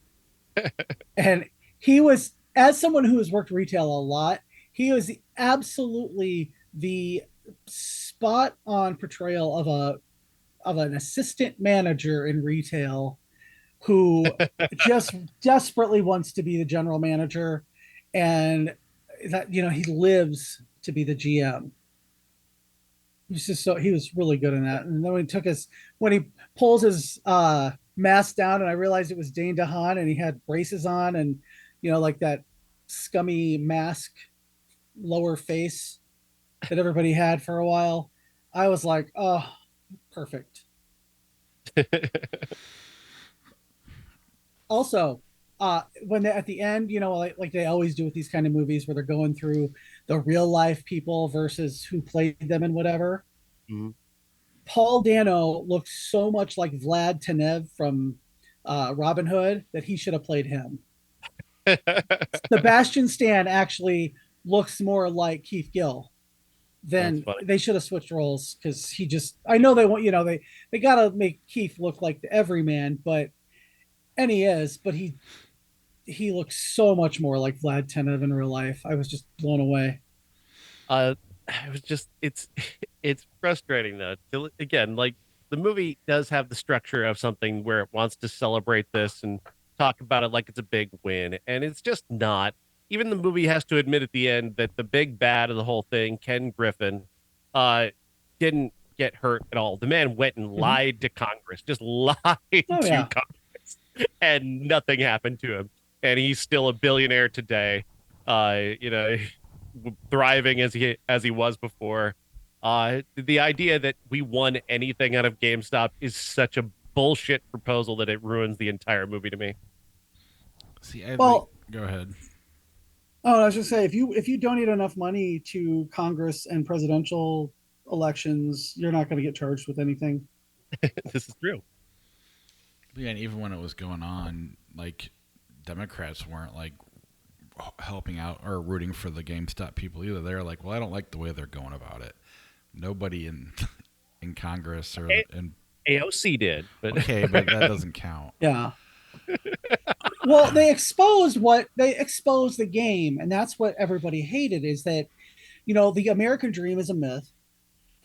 and he was, as someone who has worked retail a lot, he was absolutely the spot on portrayal of an assistant manager in retail who just desperately wants to be the general manager, and that he lives to be the GM. He was really good in that. And then when he pulls his mask down, and I realized it was Dane DeHaan, and he had braces on, and like that scummy mask lower face that everybody had for a while. I was like, oh, perfect. Also, when they at the end, like they always do with these kind of movies where they're going through the real life people versus who played them and whatever. Mhm. Paul Dano looked so much like Vlad Tenev from Robin Hood that he should have played him. Sebastian Stan actually looks more like Keith Gill. That's Then funny. they should have switched roles, because I know they want, they gotta make Keith look like the everyman, and he is, but he looks so much more like Vlad Tenev in real life. I was just blown away. Uh, it was just it's frustrating though. Again, like the movie does have the structure of something where it wants to celebrate this and talk about it like it's a big win, and it's just not. Even the movie has to admit at the end that the big bad of the whole thing, Ken Griffin, uh, didn't get hurt at all. The man went and Mhm. lied to Congress, just lied Oh to yeah. Congress, and nothing happened to him, and he's still a billionaire today. You know, thriving as he was before. The idea that we won anything out of GameStop is such a bullshit proposal that it ruins the entire movie to me. See, I think. Well, Go ahead. oh, I was just say, if you donate enough money to Congress and presidential elections, you're not going to get charged with anything. This is true. Yeah, and even when it was going on, like Democrats weren't like helping out or rooting for the GameStop people either. They're like, well, I don't like the way they're going about it. Nobody in in Congress or in AOC did, but okay, but that doesn't count. Yeah. Well, they exposed the game, and that's what everybody hated, is that the American dream is a myth.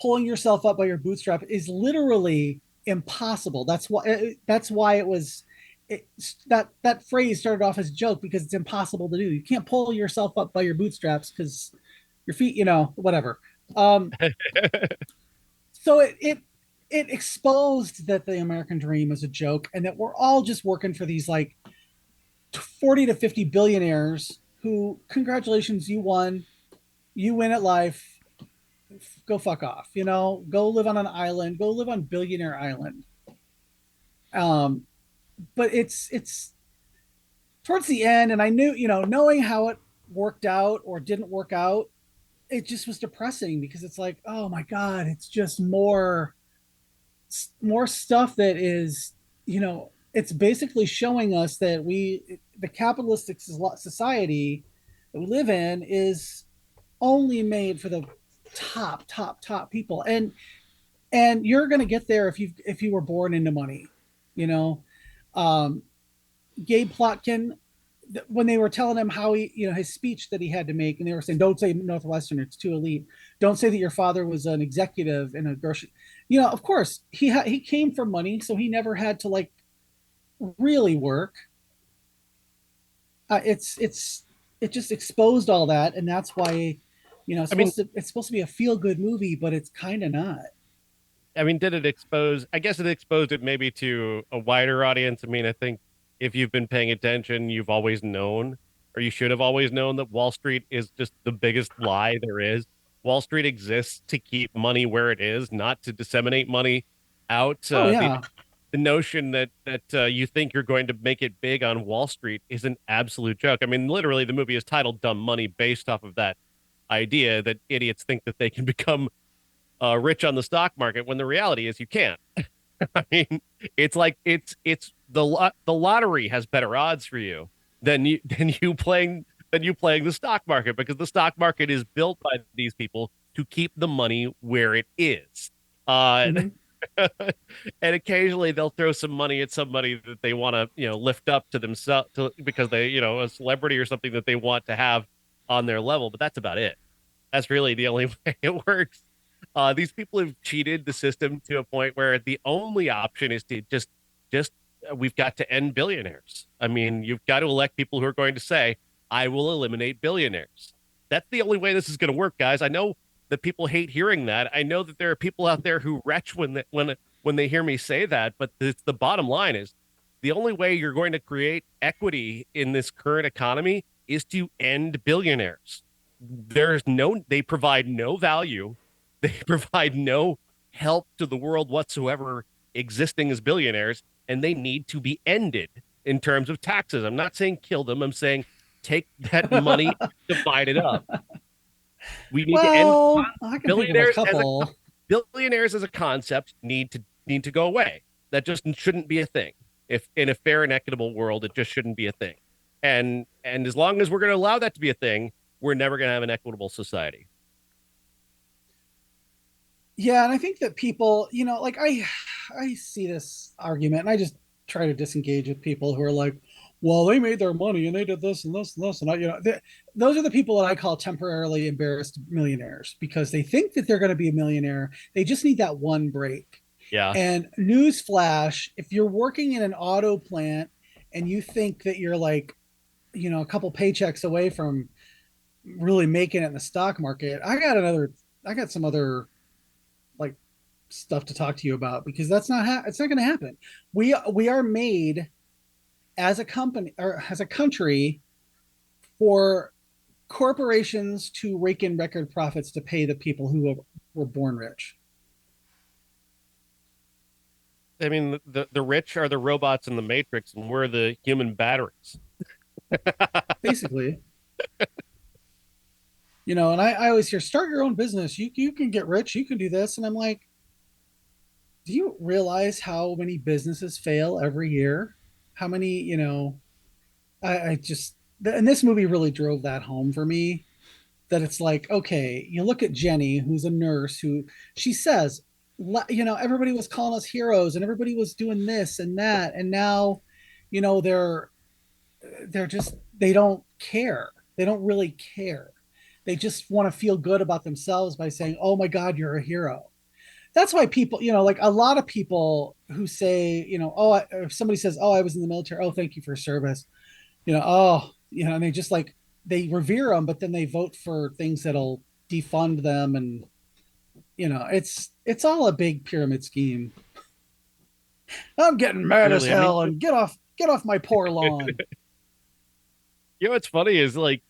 Pulling yourself up by your bootstrap is literally impossible. That's why it was that phrase started off as a joke, because it's impossible to do. You can't pull yourself up by your bootstraps because your feet, whatever. Um, so it exposed that the American dream is a joke, and that we're all just working for these like 40 to 50 billionaires who, congratulations, you win at life, go fuck off, go live on an island, go live on Billionaire Island. Um, but it's towards the end, and I knew, knowing how it worked out or didn't work out, it just was depressing because it's like, oh my god, it's just more stuff that is, it's basically showing us that the capitalistic society that we live in is only made for the top people, and you're going to get there if you were born into money, you know. um Gabe Plotkin, when they were telling him how he, his speech that he had to make, and they were saying, "Don't say Northwestern; it's too elite. Don't say that your father was an executive in a grocery." Of course, he came from money, so he never had to like really work. It just exposed all that, and that's why, I mean, it's supposed to be a feel good movie, but it's kind of not. did it expose? I guess it exposed it maybe to a wider audience. I mean, I think if you've been paying attention, you've always known, or you should have always known, that Wall Street is just the biggest lie there is. Wall Street exists to keep money where it is, not to disseminate money out. Oh yeah. The notion that you think you're going to make it big on Wall Street is an absolute joke. I mean, literally, the movie is titled "Dumb Money" based off of that idea that idiots think that they can become rich on the stock market when the reality is you can't. I mean, it's like it's the lottery has better odds for you than you playing the stock market, because the stock market is built by these people to keep the money where it is. Mm-hmm. And occasionally they'll throw some money at somebody that they want to, lift up to themselves because they, a celebrity or something that they want to have on their level. But that's about it. That's really the only way it works. These people have cheated the system to a point where the only option is to just we've got to end billionaires. I mean, you've got to elect people who are going to say, "I will eliminate billionaires." That's the only way this is going to work, guys. I know that people hate hearing that. I know that there are people out there who retch when they hear me say that, but the bottom line is the only way you're going to create equity in this current economy is to end billionaires. They provide no value. They provide no help to the world whatsoever existing as billionaires, and they need to be ended in terms of taxes. I'm not saying kill them. I'm saying take that money, divide it up. We need to end Well, I can think of a billionaires as a couple. billionaires as a concept need to go away. That just shouldn't be a thing. If in a fair and equitable world, it just shouldn't be a thing. And as long as we're going to allow that to be a thing, we're never going to have an equitable society. Yeah, and I think that people, like I see this argument, and I just try to disengage with people who are like, well, they made their money and they did this and this and this, and those are the people that I call temporarily embarrassed millionaires, because they think that they're going to be a millionaire. They just need that one break. Yeah. And newsflash, if you're working in an auto plant and you think that you're like, a couple paychecks away from really making it in the stock market, I got some other like stuff to talk to you about, because it's not going to happen. We are made as a company or as a country for corporations to rake in record profits to pay the people who were born rich. I mean, the rich are the robots in the Matrix, and we're the human batteries. Basically. And I always hear, start your own business. You can get rich. You can do this. And I'm like, do you realize how many businesses fail every year? How many, I just, and this movie really drove that home for me, that it's like, okay, you look at Jenny, who's a nurse, who she says, everybody was calling us heroes and everybody was doing this and that. And now, they're just, they don't care. They don't really care. They just want to feel good about themselves by saying, oh my God, you're a hero. That's why people, like a lot of people who say, if somebody says, oh, I was in the military, oh, thank you for service, and they just like, they revere them, but then they vote for things that'll defund them. And, it's all a big pyramid scheme. I'm getting mad as Really, I mean, hell, and get off my poor lawn. what's funny is like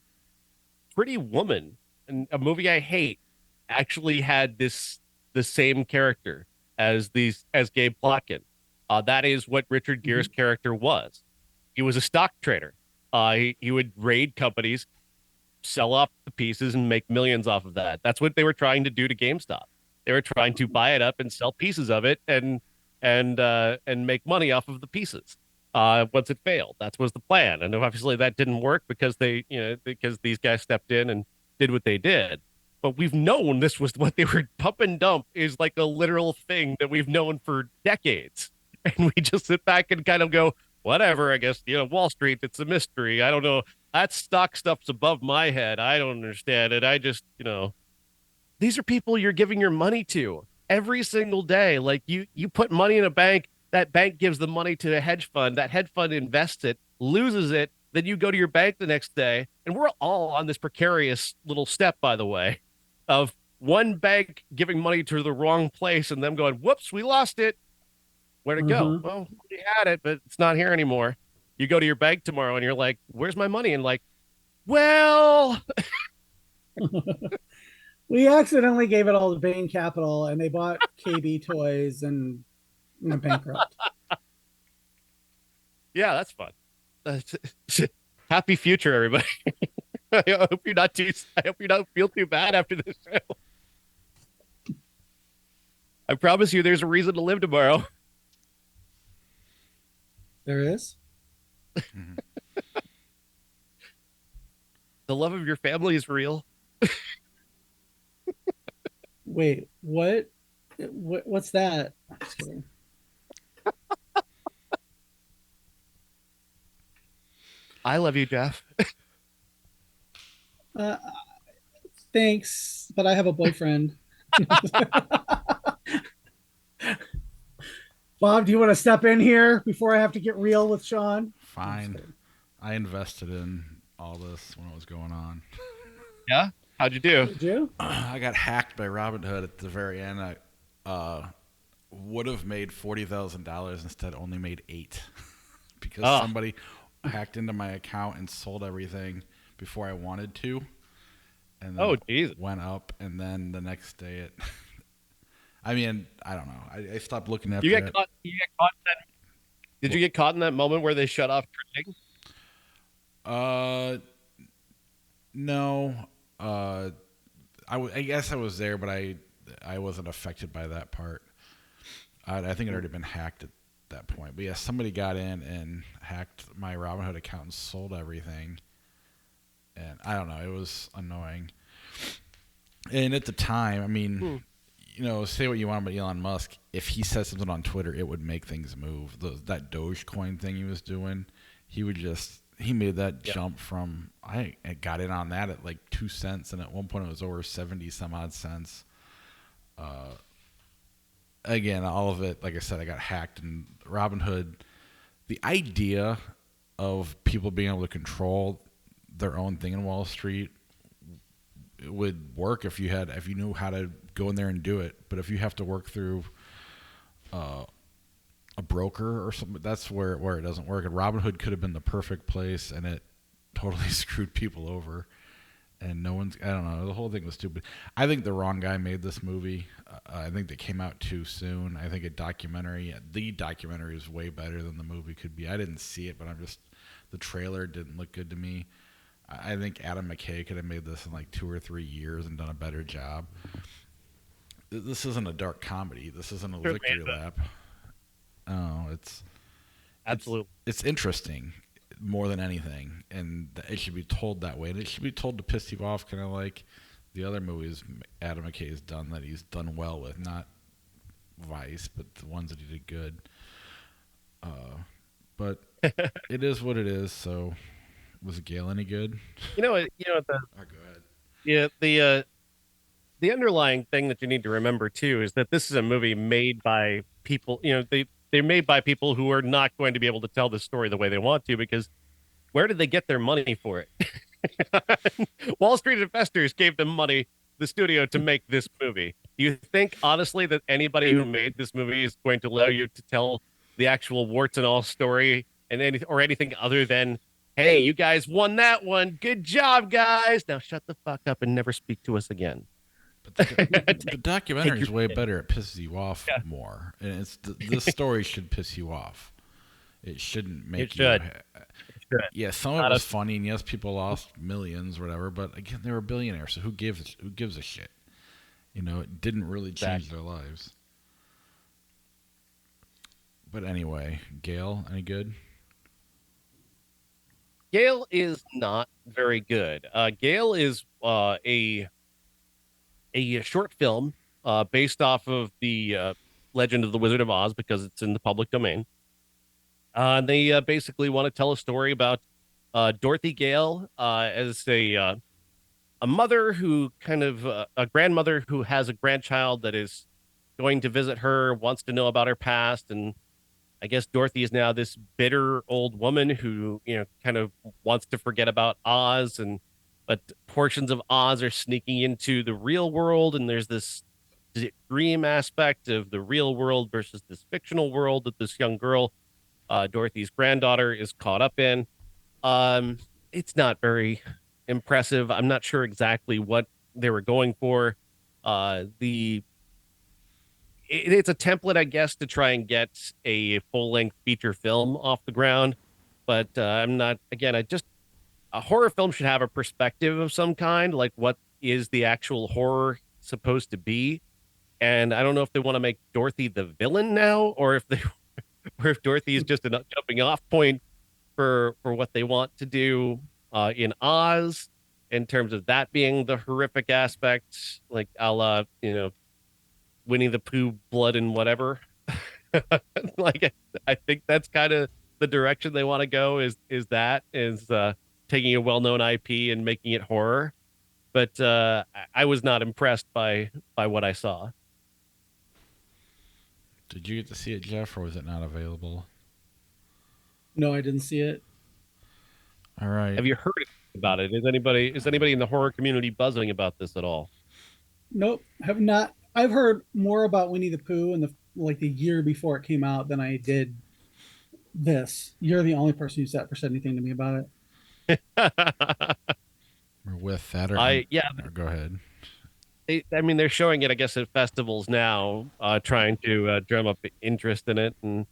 Pretty Woman, and a movie I hate, actually had the same character as Gabe Plotkin. That is what Richard Gere's character was. He was a stock trader. He would raid companies, sell off the pieces, and make millions off of that. That's what they were trying to do to GameStop. They were trying to buy it up and sell pieces of it and make money off of the pieces. Once it failed, that was the plan, and obviously that didn't work because because these guys stepped in and did what they did. But we've known this was what they were. Pump and dump is like a literal thing that we've known for decades, and we just sit back and kind of go, whatever. I guess Wall Street. It's a mystery. I don't know. That stock stuff's above my head. I don't understand it. I just these are people you're giving your money to every single day. Like you put money in a bank, that bank gives the money to a hedge fund, that hedge fund invests it, loses it, then you go to your bank the next day. And we're all on this precarious little step, by the way, of one bank giving money to the wrong place and them going, whoops, we lost it. Where'd it go? Well, we had it, but it's not here anymore. You go to your bank tomorrow and you're like, where's my money? And like, well, we accidentally gave it all to Bain Capital and they bought KB Toys and went bankrupt. Yeah, that's fun. Happy future, everybody. I hope you don't feel too bad after this show. I promise you there's a reason to live tomorrow. There is? The love of your family is real. Wait, what? What's that? Just kidding. I love you, Jeff. Thanks, but I have a boyfriend. Bob, do you want to step in here before I have to get real with Sean? Fine. I invested in all this when it was going on. Yeah? How'd you do? Did you? I got hacked by Robinhood at the very end. I would have made $40,000 instead only made $8 because somebody hacked into my account and sold everything before I wanted to. And then it went up, and then the next day it... I mean, I don't know. I stopped looking after it. Did you get caught in that moment where they shut off trading? No. I guess I was there, but I wasn't affected by that part. I think it had already been hacked at that point. But yeah, somebody got in and hacked my Robinhood account and sold everything. And I don't know. It was annoying. And at the time, I mean... say what you want about Elon Musk. If he says something on Twitter, it would make things move. That Dogecoin thing he was doing, he made that jump from, I got in on that at like 2 cents, and at one point it was over 70 some odd cents. Again, all of it, like I said, I got hacked. And Robinhood, the idea of people being able to control their own thing in Wall Street, it would work if you knew how to go in there and do it. But if you have to work through a broker or something, that's where it doesn't work. And Robinhood could have been the perfect place, and it totally screwed people over. And I don't know, the whole thing was stupid. I think the wrong guy made this movie. I think they came out too soon. I think the documentary is way better than the movie could be. I didn't see it, but the trailer didn't look good to me. I think Adam McKay could have made this in like 2 or 3 years and done a better job. This isn't a dark comedy. This isn't a victory lap. Oh, absolutely. It's interesting more than anything, and it should be told that way. And it should be told to piss you off, kind of like the other movies Adam McKay has done that he's done well with, not Vice, but the ones that he did good. But it is what it is. So. Was Gale any good? Go ahead. Yeah, the underlying thing that you need to remember too is that this is a movie made by people. They're made by people who are not going to be able to tell the story the way they want to, because where did they get their money for it? Wall Street investors gave them money, the studio, to make this movie. Do you think honestly that anybody who made this movie is going to allow you to tell the actual warts and all story and anything other than, hey, you guys won that one. Good job, guys. Now shut the fuck up and never speak to us again. But the documentary is way pick. better. It pisses you off Yeah. more, and this story should piss you off. It shouldn't make It should. you. It should. Yeah, some of it Not was a- funny, and yes, people lost millions, or whatever. But again, they were billionaires, so who gives a shit? You know, it didn't really change their lives. But anyway, Gale, any good? Gale is not very good. Gale is a short film based off of the Legend of the Wizard of Oz because it's in the public domain. They basically want to tell a story about Dorothy Gale as a mother who kind of a grandmother who has a grandchild that is going to visit her, wants to know about her past, and I guess Dorothy is now this bitter old woman who, kind of wants to forget about Oz, and but portions of Oz are sneaking into the real world, and there's this dream aspect of the real world versus this fictional world that this young girl, Dorothy's granddaughter, is caught up in. Um, it's not very impressive. I'm not sure exactly what they were going for. It's a template, I guess, to try and get a full length feature film off the ground. But I'm not, again, a horror film should have a perspective of some kind, like what is the actual horror supposed to be. And I don't know if they want to make Dorothy the villain now, or if or if Dorothy is just a jumping off point for what they want to do in Oz in terms of that being the horrific aspect, like a la, Winnie the Pooh, blood and whatever. Like I think that's kind of the direction they want to go is taking a well-known IP and making it horror. But I was not impressed by what I saw. Did you get to see it, Jeff, or was it not available? No, I didn't see it. All right. Have you heard about it? Is anybody in the horror community buzzing about this at all? Nope, have not. I've heard more about Winnie the Pooh in the year before it came out than I did this. You're the only person who's ever said anything to me about it. Or with that, or Yeah, or go ahead. I mean, they're showing it, I guess, at festivals now, trying to drum up interest in it. And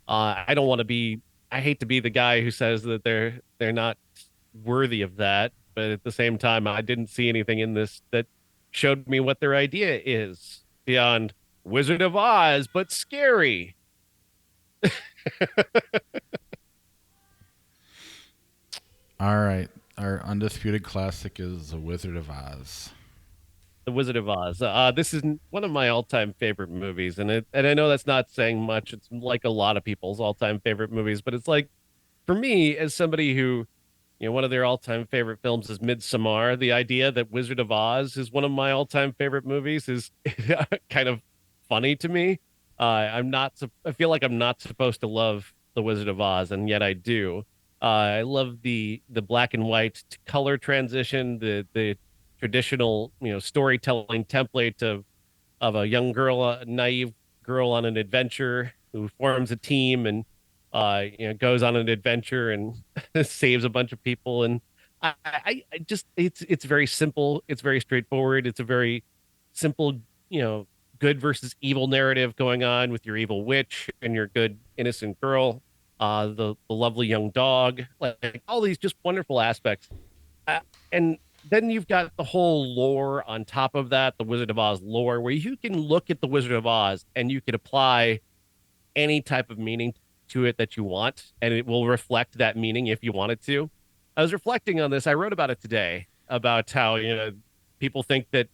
I don't want to be. I hate to be the guy who says that they're not worthy of that, but at the same time, I didn't see anything in this that showed me what their idea is beyond Wizard of Oz, but scary. All right. Our undisputed classic is The Wizard of Oz. The Wizard of Oz. This is one of my all-time favorite movies, and I know that's not saying much. It's like a lot of people's all-time favorite movies, but it's like for me, as somebody who, one of their all-time favorite films is Midsommar. The idea that Wizard of Oz is one of my all-time favorite movies is kind of funny to me. I feel like I'm not supposed to love The Wizard of Oz, and yet I do. I love the black and white to color transition, the traditional, storytelling template of a young girl, a naive girl on an adventure who forms a team and goes on an adventure and saves a bunch of people. And I just it's very simple, it's very straightforward, it's a very simple, good versus evil narrative going on with your evil witch and your good innocent girl, the lovely young dog, like all these just wonderful aspects. And then you've got the whole lore on top of that, the Wizard of Oz lore, where you can look at the Wizard of Oz and you can apply any type of meaning to it that you want, and it will reflect that meaning if you want it to. I was reflecting on this. I wrote about it today about how, people think that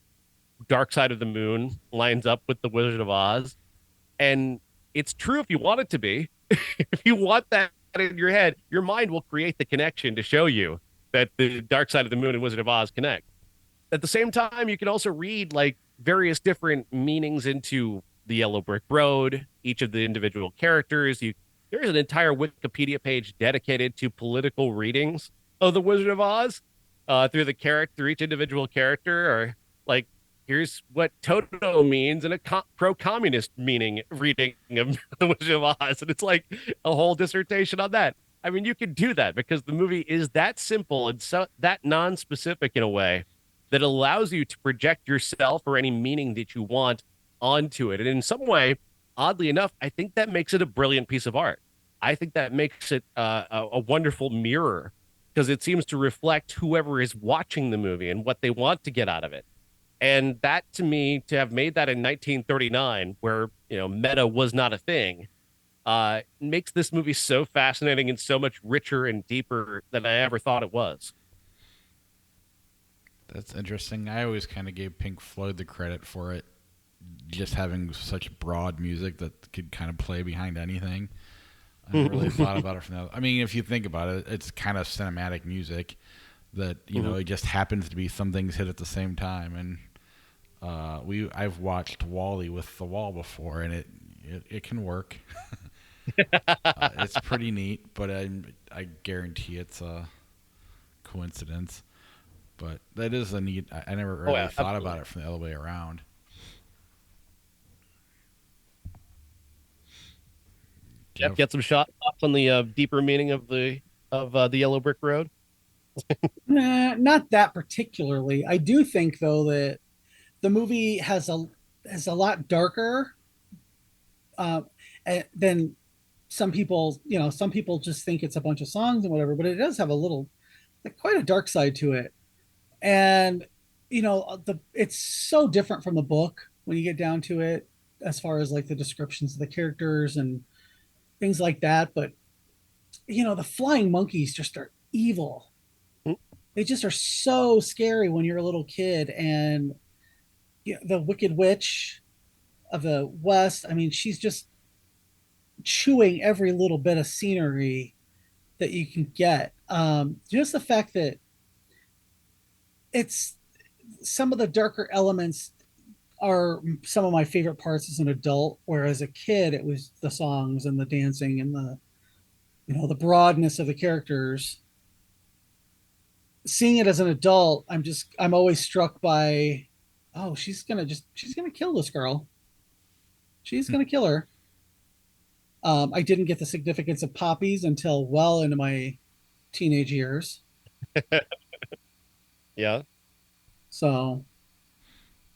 Dark Side of the Moon lines up with the Wizard of Oz. And it's true if you want it to be. If you want that in your head, your mind will create the connection to show you that the Dark Side of the Moon and Wizard of Oz connect. At the same time, you can also read like various different meanings into the Yellow Brick Road, each of the individual characters. There's an entire Wikipedia page dedicated to political readings of the Wizard of Oz through each individual character, or like here's what Toto means in a pro-communist meaning reading of the Wizard of Oz, and it's like a whole dissertation on that. I mean, you can do that because the movie is that simple and so that non-specific in a way that allows you to project yourself or any meaning that you want onto it. And in some way, oddly enough, I think that makes it a brilliant piece of art. I think that makes it a wonderful mirror because it seems to reflect whoever is watching the movie and what they want to get out of it. And that to me, to have made that in 1939, where meta was not a thing, makes this movie so fascinating and so much richer and deeper than I ever thought it was. That's interesting. I always kind of gave Pink Floyd the credit for it, just having such broad music that could kind of play behind anything. I never really thought about it from that. I mean, if you think about it, it's kind of cinematic music that it just happens to be some things hit at the same time. And I've watched Wall-E with the Wall before, and it can work. It's pretty neat, but I guarantee it's a coincidence. But that is a neat. I never really thought about it from the other way around. Jeff, get some shots on the deeper meaning of the Yellow Brick Road. Nah, not that particularly. I do think though that the movie has a lot darker uh, than some people. Some people just think it's a bunch of songs and whatever, but it does have a little, like, quite a dark side to it. And it's so different from the book when you get down to it, as far as like the descriptions of the characters and things like that. But the flying monkeys just are evil. They just are so scary when you're a little kid. And the Wicked Witch of the West, I mean, she's just chewing every little bit of scenery that you can get. Just the fact that it's some of the darker elements are some of my favorite parts as an adult, where as a kid it was the songs and the dancing and the broadness of the characters. Seeing it as an adult, I'm always struck by, oh, she's gonna kill this girl. She's gonna kill her. I didn't get the significance of poppies until well into my teenage years. Yeah. So,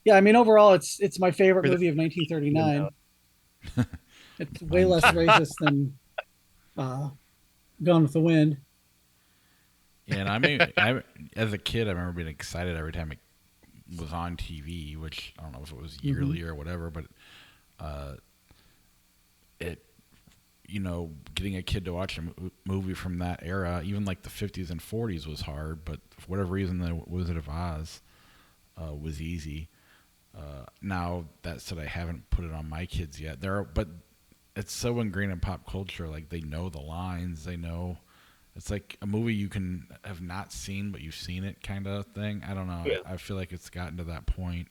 yeah, I mean, overall, it's my favorite movie of 1939. It's way less racist than Gone with the Wind. Yeah, and I mean, as a kid, I remember being excited every time it was on TV, which I don't know if it was yearly or whatever, but it, getting a kid to watch a movie from that era, even like the 50s and 40s, was hard, but for whatever reason, The Wizard of Oz was easy. Now, that said, I haven't put it on my kids yet. But it's so ingrained in pop culture, like they know the lines, they know. It's like a movie you can have not seen, but you've seen it, kind of thing. I don't know. Yeah. I feel like it's gotten to that point.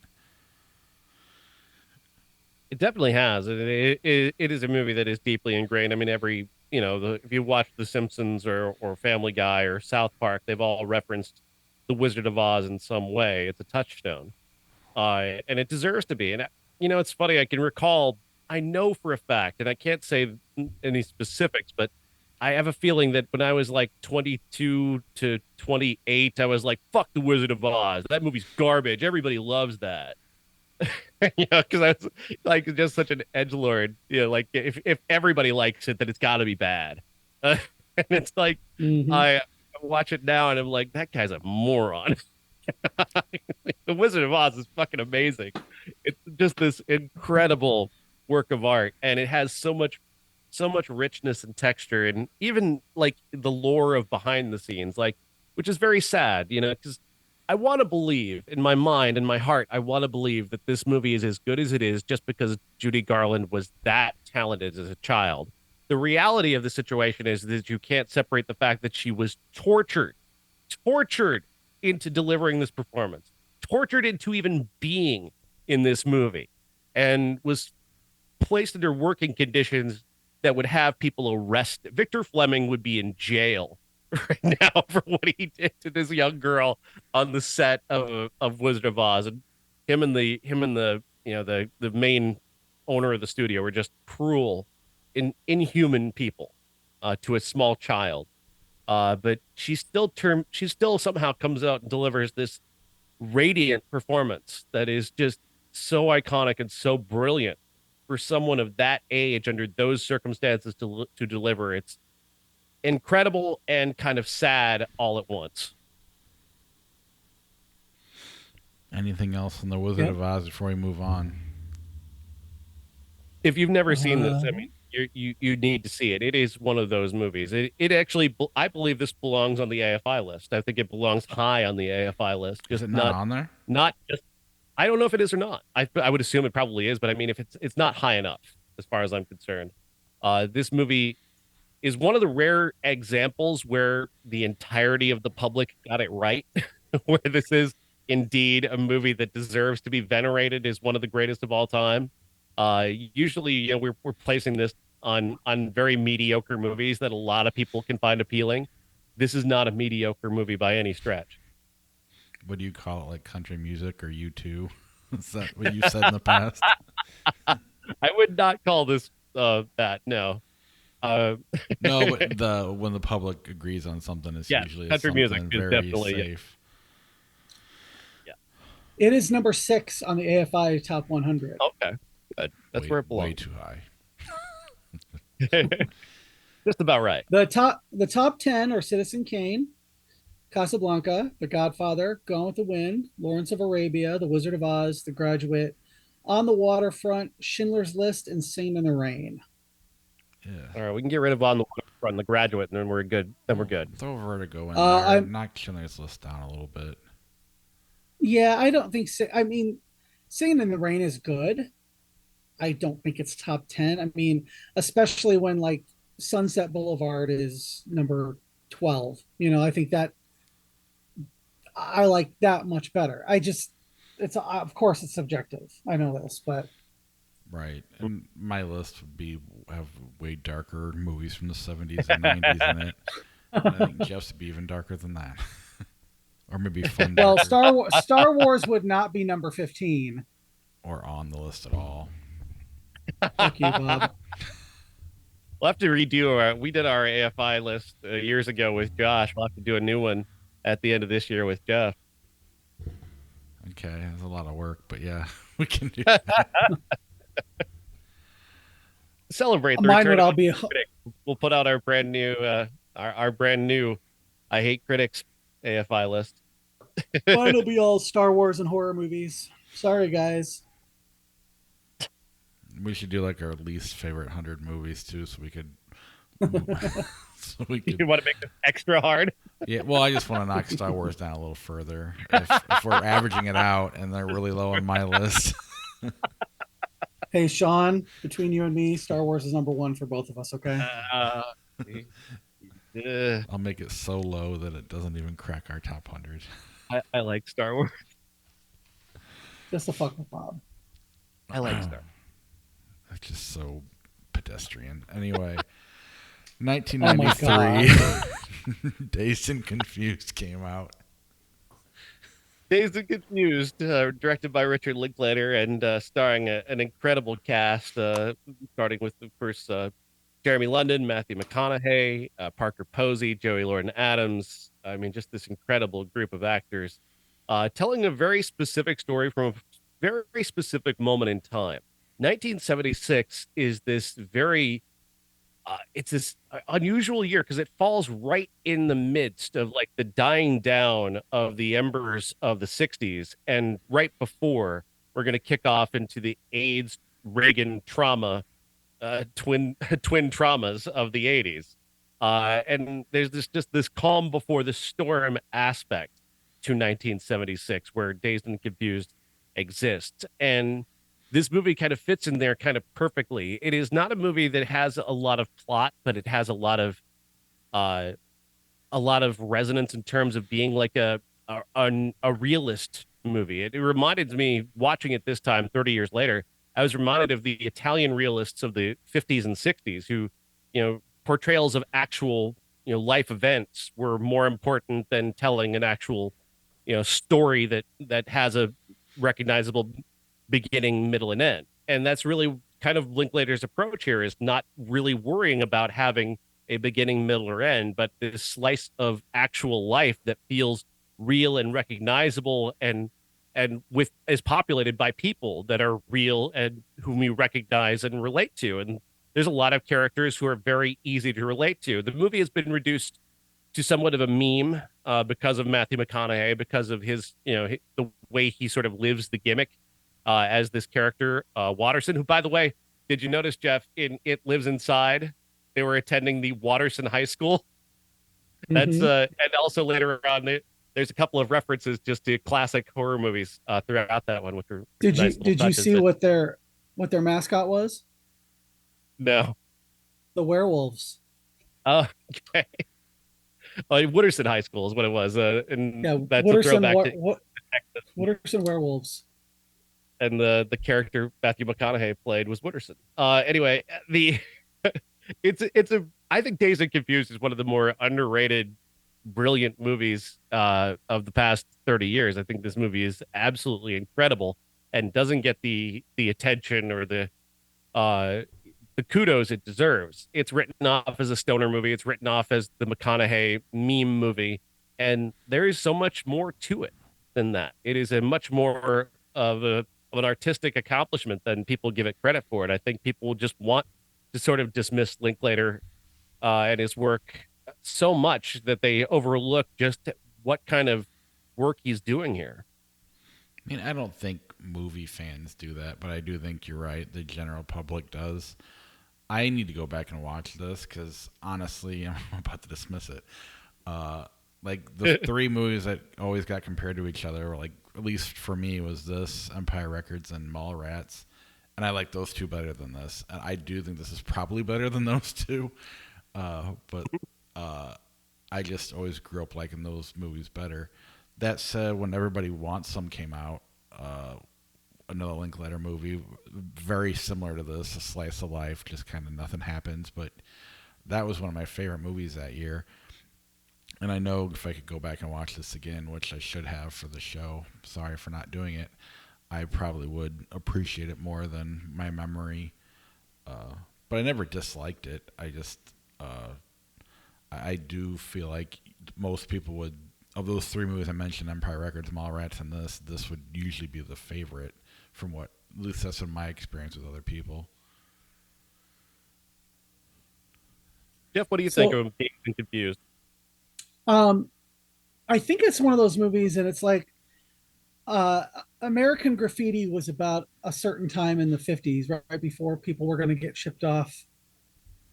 It definitely has. It is a movie that is deeply ingrained. I mean, if you watch The Simpsons or Family Guy or South Park, they've all referenced The Wizard of Oz in some way. It's a touchstone, and it deserves to be. And it's funny. I can recall. I know for a fact, and I can't say any specifics, but I have a feeling that when I was like 22 to 28, I was like, "Fuck The Wizard of Oz. That movie's garbage. Everybody loves that." Because I was like just such an edgelord. Like if everybody likes it, then it's got to be bad. And it's like I watch it now and I'm like, that guy's a moron. The Wizard of Oz is fucking amazing. It's just this incredible work of art, and it has so much richness and texture, and even like the lore of behind the scenes, like, which is very sad, because I want to believe in my mind and my heart, I want to believe that this movie is as good as it is just because Judy Garland was that talented as a child. The reality of the situation is that you can't separate the fact that she was tortured into delivering this performance, tortured into even being in this movie, and was placed under working conditions that would have people arrested. Victor Fleming would be in jail right now for what he did to this young girl on the set of Wizard of Oz. And him and the the main owner of the studio were just cruel, inhuman people to a small child. But she still somehow comes out and delivers this radiant performance that is just so iconic and so brilliant for someone of that age under those circumstances to deliver. It's incredible and kind of sad all at once. Anything else on the Wizard Yep. of Oz before we move on? If you've never seen this, I mean, you need to see it. It is one of those movies. It actually, I believe this belongs on the AFI list. I think it belongs high on the AFI list. Is Just it not on there? not just. I don't know if it is or not. I would assume it probably is, but I mean, if it's not high enough as far as I'm concerned. This movie is one of the rare examples where the entirety of the public got it right, where this is indeed a movie that deserves to be venerated as one of the greatest of all time. Usually, you know, we're placing this on very mediocre movies that a lot of people can find appealing. This is not a mediocre movie by any stretch. What do you call it? Like country music or U2? Is that what you said in the past? I would not call this that. No. No, but when the public agrees on something, it's Yeah, usually country music something is very definitely safe. It is number 6 on the AFI Top 100. Okay, good. That's where it belongs. Way too high. Just about right. The top 10 are Citizen Kane, Casablanca, The Godfather, Gone with the Wind, Lawrence of Arabia, The Wizard of Oz, The Graduate, On the Waterfront, Schindler's List, and Singing in the Rain. Yeah. All right, we can get rid of On the Waterfront, The Graduate, and then we're good. Then we're good. Throw Vertigo in there. Knock Schindler's List down a little bit. Yeah, I don't think so. I mean, Singing in the Rain is good. I don't think it's top 10. I mean, especially when like Sunset Boulevard is number 12. You know, I think that I like that much better. It's of course it's subjective. I know this, but right. And my list would have way darker movies from the 70s and 90s in it. And I think Jeff's would be even darker than that. Or maybe fun. Well, Star Wars would not be number 15 or on the list at all. Fuck you, Bob. We'll have to redo we did our AFI list years ago with Josh. We'll have to do a new one at the end of this year with Jeff. Okay, it's a lot of work, but yeah, we can do that. Celebrate the Mine return would all of be Critic. We'll put out our brand new our brand new I Hate Critics AFI list. mine will be all Star Wars and horror movies. Sorry, guys. We should do like our least favorite 100 movies too, so we could. You want to make this extra hard? Yeah, well, I just want to knock Star Wars down a little further. If we're averaging it out and they're really low on my list. Hey, Sean, between you and me, Star Wars is number 1 for both of us, okay? I'll make it so low that it doesn't even crack our top 100. I like Star Wars. Just to fuck with Bob. I like Star Wars. It's just so pedestrian. Anyway, 1993, Dazed and Confused came out. Dazed and Confused, directed by Richard Linklater and starring an incredible cast, starting with, of course, Jeremy London, Matthew McConaughey, Parker Posey, Joey Lauren-Adams. I mean, just this incredible group of actors telling a very specific story from a very specific moment in time. 1976 is this very it's this unusual year because it falls right in the midst of like the dying down of the embers of the 60s and right before we're going to kick off into the AIDS Reagan trauma twin traumas of the 80s, and there's this calm before the storm aspect to 1976 where Dazed and Confused exists, and this movie kind of fits in there kind of perfectly. It is not a movie that has a lot of plot, but it has a lot of resonance in terms of being like a realist movie. It reminded me, watching it this time 30 years later, I was reminded of the Italian realists of the 50s and 60s who, you know, portrayals of actual, you know, life events were more important than telling an actual, you know, story that has a recognizable beginning, middle, and end. And that's really kind of Linklater's approach here, is not really worrying about having a beginning, middle, or end, but this slice of actual life that feels real and recognizable, and with is populated by people that are real and whom you recognize and relate to. And there's a lot of characters who are very easy to relate to. The movie has been reduced to somewhat of a meme because of Matthew McConaughey, because of his, the way he sort of lives the gimmick as this character, Watterson, who, by the way, did you notice, Jeff, in It Lives Inside, they were attending the Watterson High School? That's Mhm. and also later on, there's a couple of references just to classic horror movies throughout that one, which are nice little Did you touches. see But what their mascot was? no, The werewolves. okay. Wooderson High School is what it was, and Yeah, that's a throwback to Wooderson werewolves. and the character Matthew McConaughey played was Wooderson. Anyway, the it's a I think Dazed and Confused is one of the more underrated, brilliant movies of the past 30 years. I think this movie is absolutely incredible and doesn't get the attention or uh the kudos it deserves. It's written off as a stoner movie. It's written off as the McConaughey meme movie, and there is so much more to it than that. It is a much more of an artistic accomplishment than people give it credit for. And I think people just want to sort of dismiss Linklater and his work so much that they overlook just what kind of work he's doing here. I mean, I don't think movie fans do that, but I do think you're right. The general public does. I need to go back and watch this because honestly, I'm about to dismiss it. Uh, like the three movies that always got compared to each other, were like at least for me, was this Empire Records and Mallrats, and I like those two better than this. And I do think this is probably better than those two, but uh, I just always grew up liking those movies better. That said, when Everybody Wants Some came out, another Linklater movie, very similar to this, a slice of life, just kind of nothing happens. But that was one of my favorite movies that year. And I know if I could go back and watch this again, which I should have for the show, sorry for not doing it, I probably would appreciate it more than my memory. But I never disliked it. Uh, I do feel like most people would, of those three movies I mentioned, Empire Records, Mallrats, and this would usually be the favorite from what, at least that's been my experience with other people. Jeff, what do you think So, of Being Confused? um, I think it's one of those movies, and it's like uh, American Graffiti was about a certain time in the 50s, right before people were going to get shipped off,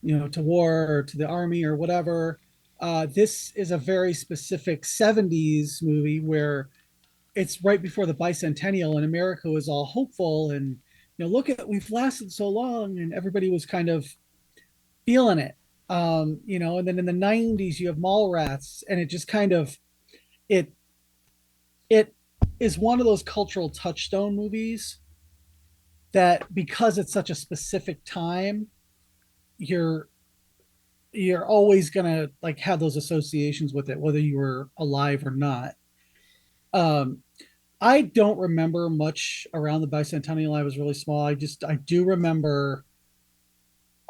to war or to the army or whatever. This is a very specific 70s movie where it's right before the bicentennial, and America was all hopeful and look at, we've lasted so long, and everybody was kind of feeling it. And then in the 90s you have Mallrats, and it just kind of it it is one of those cultural touchstone movies that, because it's such a specific time, you're you're always gonna like have those associations with it, whether you were alive or not. Um, I don't remember much around the bicentennial. I was really small. I do remember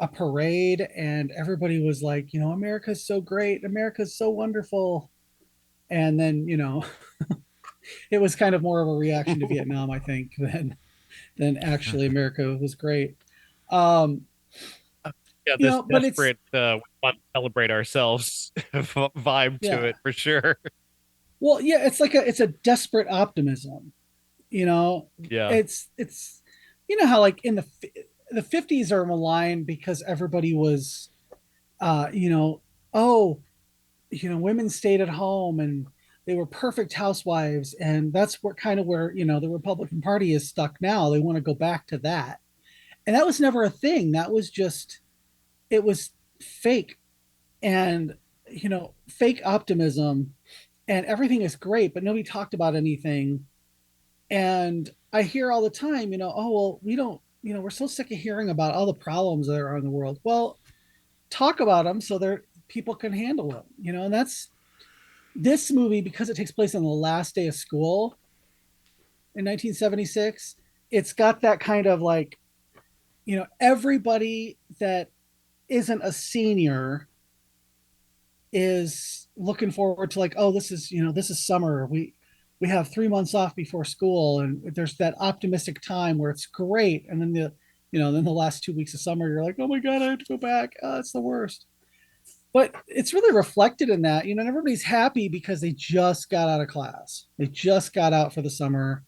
a parade, and everybody was like, America's so great, America's so wonderful. And then, it was kind of more of a reaction to Vietnam, I think, than actually America was great. Um, Yeah, this but it's desperate we want to celebrate ourselves vibe to yeah. it for sure. Well, yeah, it's a desperate optimism. You know, Yeah. it's how like in the 50s are maligned because everybody was uh, you know, oh, women stayed at home and they were perfect housewives, and that's what kind of where, the Republican Party is stuck now. They want to go back to that. And that was never a thing. That was just, it was fake, and fake optimism, and everything is great, but nobody talked about anything. And I hear all the time, oh well, we don't, we're so sick of hearing about all the problems that are in the world. Well, talk about them so that people can handle them, and that's this movie, because it takes place on the last day of school in 1976. It's got that kind of like, everybody that isn't a senior is looking forward to like, oh, this is summer. We have 3 months off before school, and there's that optimistic time where it's great, and then then the last 2 weeks of summer, you're like, oh my god, I have to go back. It's the worst. But it's really reflected in that, and everybody's happy because they just got out of class. They just got out for the summer.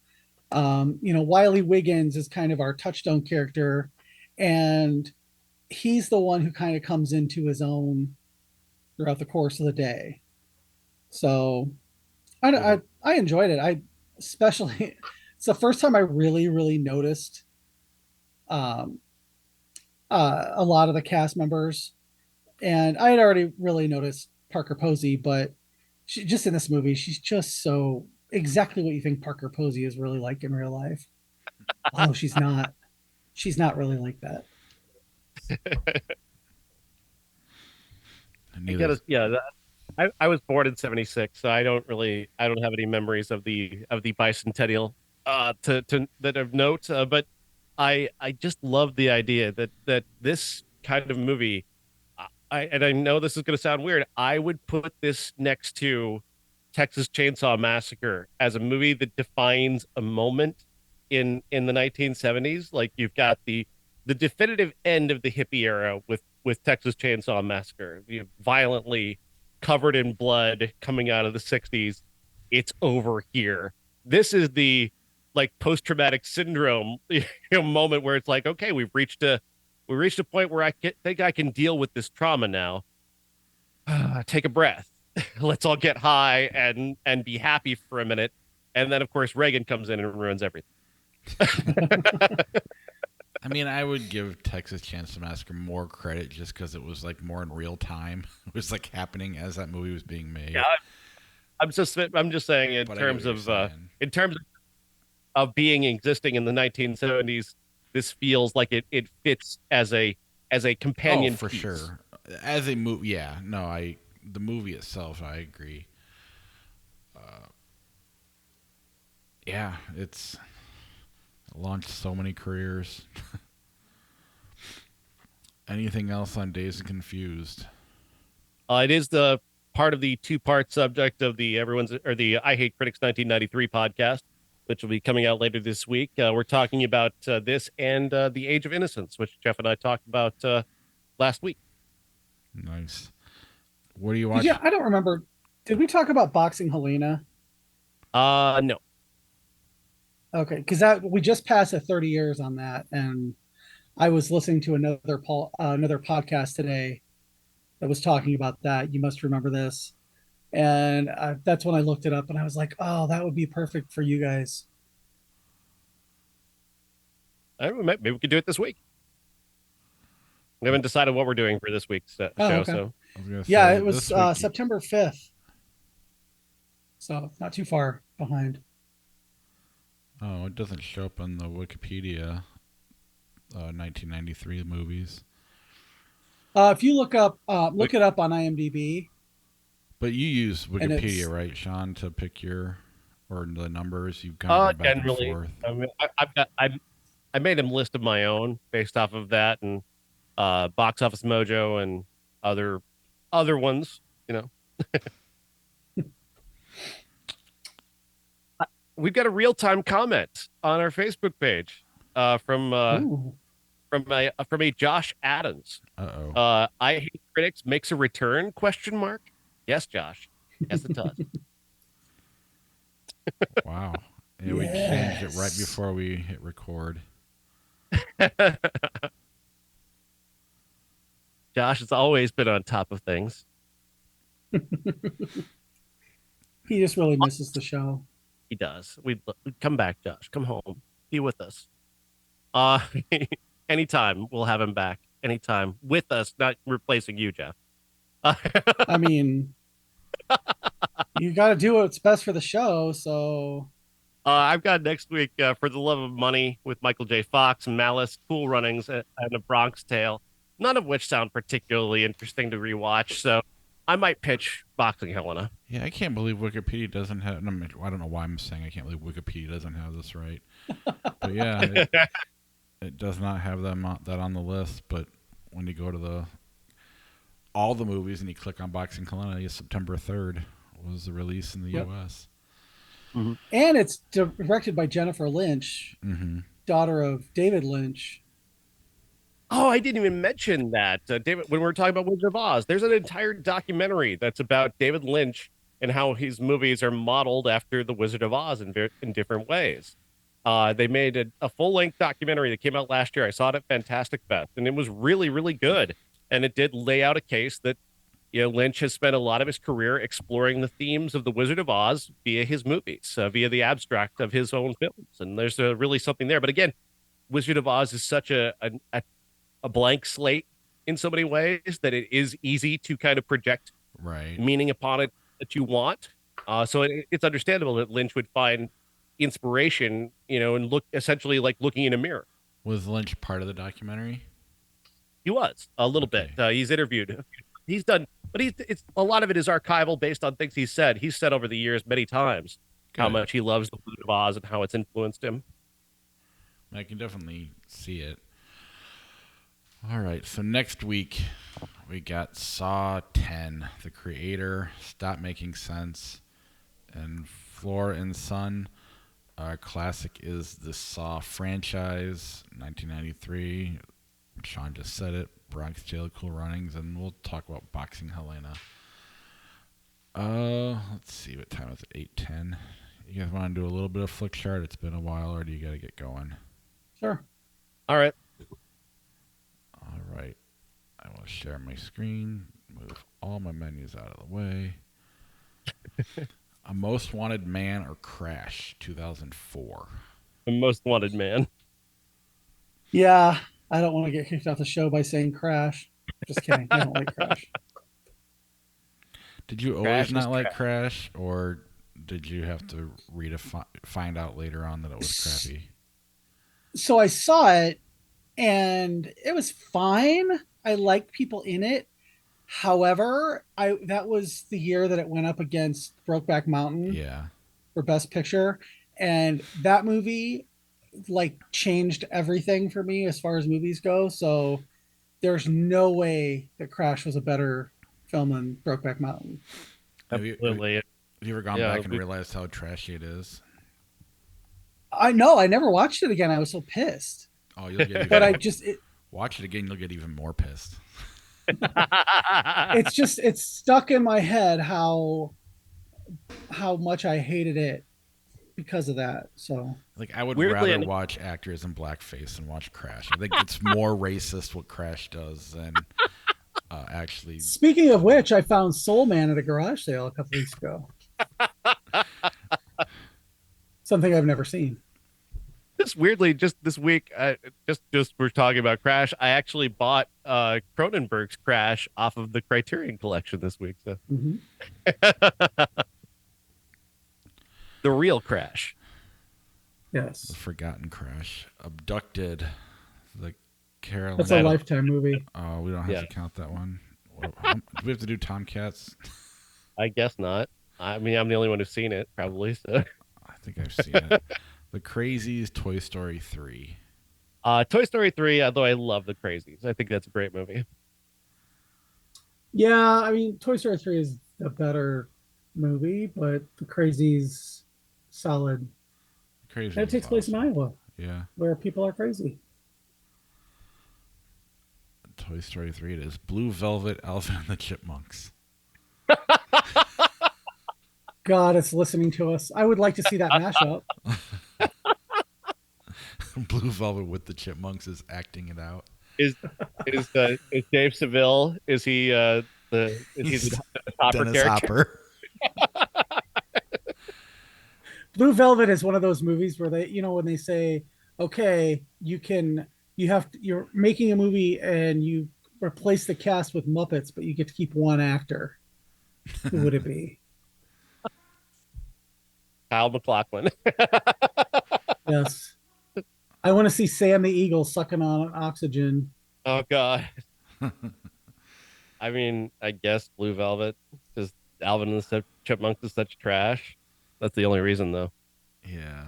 Wiley Wiggins is kind of our touchstone character, and he's the one who kind of comes into his own throughout the course of the day. So I enjoyed it. I especially it's the first time I really noticed um, a lot of the cast members, and I had already really noticed Parker Posey, but she just in this movie, she's just so exactly what you think Parker Posey is really like in real life. Although she's not. She's not really like that. I was born in '76, so I don't have any memories of the bicentennial to that of note. But I just love the idea that this kind of movie. I know this is going to sound weird. I would put this next to Texas Chainsaw Massacre as a movie that defines a moment in the 1970s. Like you've got the definitive end of the hippie era with Texas Chainsaw Massacre, violently covered in blood coming out of the 60s. It's over here. This is the like post-traumatic syndrome moment where it's like, okay, we reached a point where think I can deal with this trauma now. Take a breath. Let's all get high and be happy for a minute. And then of course Reagan comes in and ruins everything. I mean, I would give Texas Chainsaw Massacre more credit just because it was like more in real time. It was like happening as that movie was being made. Yeah, I'm just saying in terms of being existing in the 1970s, this feels like it fits as a companion for piece. sure. As a movie, yeah. No, the movie itself, I agree. Yeah, it's launched so many careers. Anything else on Dazed and Confused? It is the part of the two-part subject of the I Hate Critics 1993 podcast, which will be coming out later this week. We're talking about this and The Age of Innocence, which Jeff and I talked about last week. Nice. What do you watch? Yeah, I don't remember. Did we talk about Boxing Helena? No. Okay, because we just passed 30 years on that, and I was listening to another podcast today that was talking about that. You must remember this, and that's when I looked it up, and I was like, "Oh, that would be perfect for you guys." Maybe we could do it this week. We haven't decided what we're doing for this week's show. Okay. So yeah, it was September 5th, so not too far behind. Oh, it doesn't show up on the Wikipedia. 1993 movies. If you look it up on IMDb. But you use Wikipedia, right, Sean, to pick or the numbers? You've kind of gone back and forth. I mean, I made a list of my own based off of that and Box Office Mojo and other ones. We've got a real-time comment on our Facebook page from a Josh Adams. Uh-oh. I Hate Critics makes a return? ? Yes, Josh. Yes, it does. Wow. Yeah, we changed it right before we hit record. Josh has always been on top of things. He just really misses the show. He does. We'd come back, Josh. Come home. Be with us. Anytime we'll have him back. Anytime with us, not replacing you, Jeff. I mean, you got to do what's best for the show. So I've got next week For the Love of Money with Michael J. Fox and Malice, Cool Runnings, and A Bronx Tale, none of which sound particularly interesting to rewatch. So I might pitch Boxing Helena. Yeah, I can't believe Wikipedia doesn't have. I don't know why I'm saying I can't believe Wikipedia doesn't have this right. But yeah, it does not have that on the list. But when you go to all the movies and you click on Boxing Helena, September 3rd was the release in the Yep. U.S. Mm-hmm. And it's directed by Jennifer Lynch, Mm-hmm. daughter of David Lynch. Oh, I didn't even mention that, David. When we were talking about Wizard of Oz, there's an entire documentary that's about David Lynch and how his movies are modeled after the Wizard of Oz in different ways. They made a full length documentary that came out last year. I saw it at Fantastic Fest, and it was really, really good. And it did lay out a case that Lynch has spent a lot of his career exploring the themes of the Wizard of Oz via his movies, via the abstract of his own films. And there's really something there. But again, Wizard of Oz is such a blank slate in so many ways that it is easy to kind of project Right. meaning upon it that you want. So it's understandable that Lynch would find inspiration, and look essentially like looking in a mirror. Was Lynch part of the documentary? He was a little bit. He's interviewed. He's done, but it's a lot of it is archival based on things he's said. He's said over the years many times how much he loves the Wizard of Oz and how it's influenced him. I can definitely see it. All right, so next week we got Saw 10, The Creator, Stop Making Sense, and Flore and Son. Our classic is the Saw franchise, 1993. Sean just said it. Bronx Tale, Cool Runnings, and we'll talk about Boxing Helena. Let's see, what time is it? 8:10. You guys want to do a little bit of flick chart? It's been a while, or do you got to get going? Sure. All right. All right. I will share my screen, move all my menus out of the way. A Most Wanted Man or Crash, 2004. The Most Wanted Man. Yeah, I don't want to get kicked off the show by saying Crash. Just kidding. I don't like Crash. Did you always Crash not is like Crash, or did you have to find out later on that it was crappy? So I saw it and it was fine. I liked people in it. However, that was the year that it went up against Brokeback Mountain Yeah. for Best Picture, and that movie like changed everything for me as far as movies go. So there's no way that Crash was a better film than Brokeback Mountain. Absolutely. Have you ever gone back and realized how trashy it is? I know. I never watched it again. I was so pissed. Oh, you'll get even But more. I just Watch it again, you'll get even more pissed. it's stuck in my head how much I hated it because of that. So Like, I would Weirdly, rather watch actors in blackface than watch Crash. I think it's more racist what Crash does than actually. speaking of which, I found Soul Man at a garage sale a couple weeks ago. Something I've never seen. Just weirdly, just this week, just we're talking about Crash. I actually bought Cronenberg's Crash off of the Criterion Collection this week. So the real Crash. Yes, The Forgotten Crash. Abducted. The Carolyn. that's a Lifetime movie. Oh, we don't have to count that one. Do we have to do Tomcats? I guess not. I mean, I'm the only one who's seen it, probably. So I think I've seen it. The Crazies, Toy Story 3. Toy Story 3, although I love The Crazies. I think that's a great movie. Yeah, I mean, Toy Story 3 is a better movie, but The Crazy's solid. Crazy. And it takes place in Iowa. Yeah. Where people are crazy. Toy Story 3 it is. Blue Velvet, Alvin and the Chipmunks. God, it's listening to us. I would like to see that mashup. Blue Velvet with the Chipmunks is acting it out. Is Dave Seville? Is he the Hopper Dennis character? Hopper. Blue Velvet is one of those movies where they, when they say, okay, you're making a movie and you replace the cast with Muppets, but you get to keep one actor. Who would it be? Kyle MacLachlan. Yes. I want to see Sam the Eagle sucking on oxygen. Oh God. I mean, I guess Blue Velvet, because Alvin and the Chipmunks is such trash. That's the only reason, though. Yeah.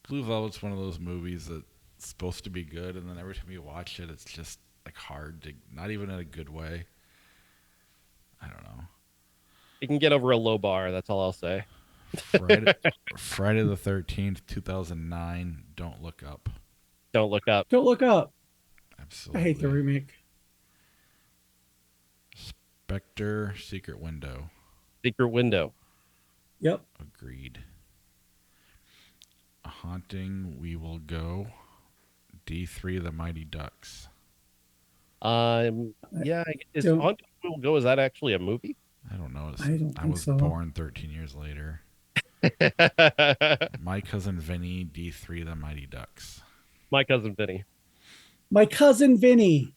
Blue Velvet's one of those movies that's supposed to be good, and then every time you watch it, it's just like hard to, not even in a good way. I don't know. You can get over a low bar. That's all I'll say. Friday the 13th, 2009. Don't Look Up. Don't Look Up. Don't Look Up. Absolutely. I hate the remake. Spectre, Secret Window. Secret Window. Yep. Agreed. A Haunting, We Will Go. D3, The Mighty Ducks. Yeah. Is Haunting We Will Go? Is that actually a movie? I don't know. I don't think was so. born 13 years later. My Cousin Vinny, D3, The Mighty Ducks. My Cousin Vinny. My Cousin Vinny.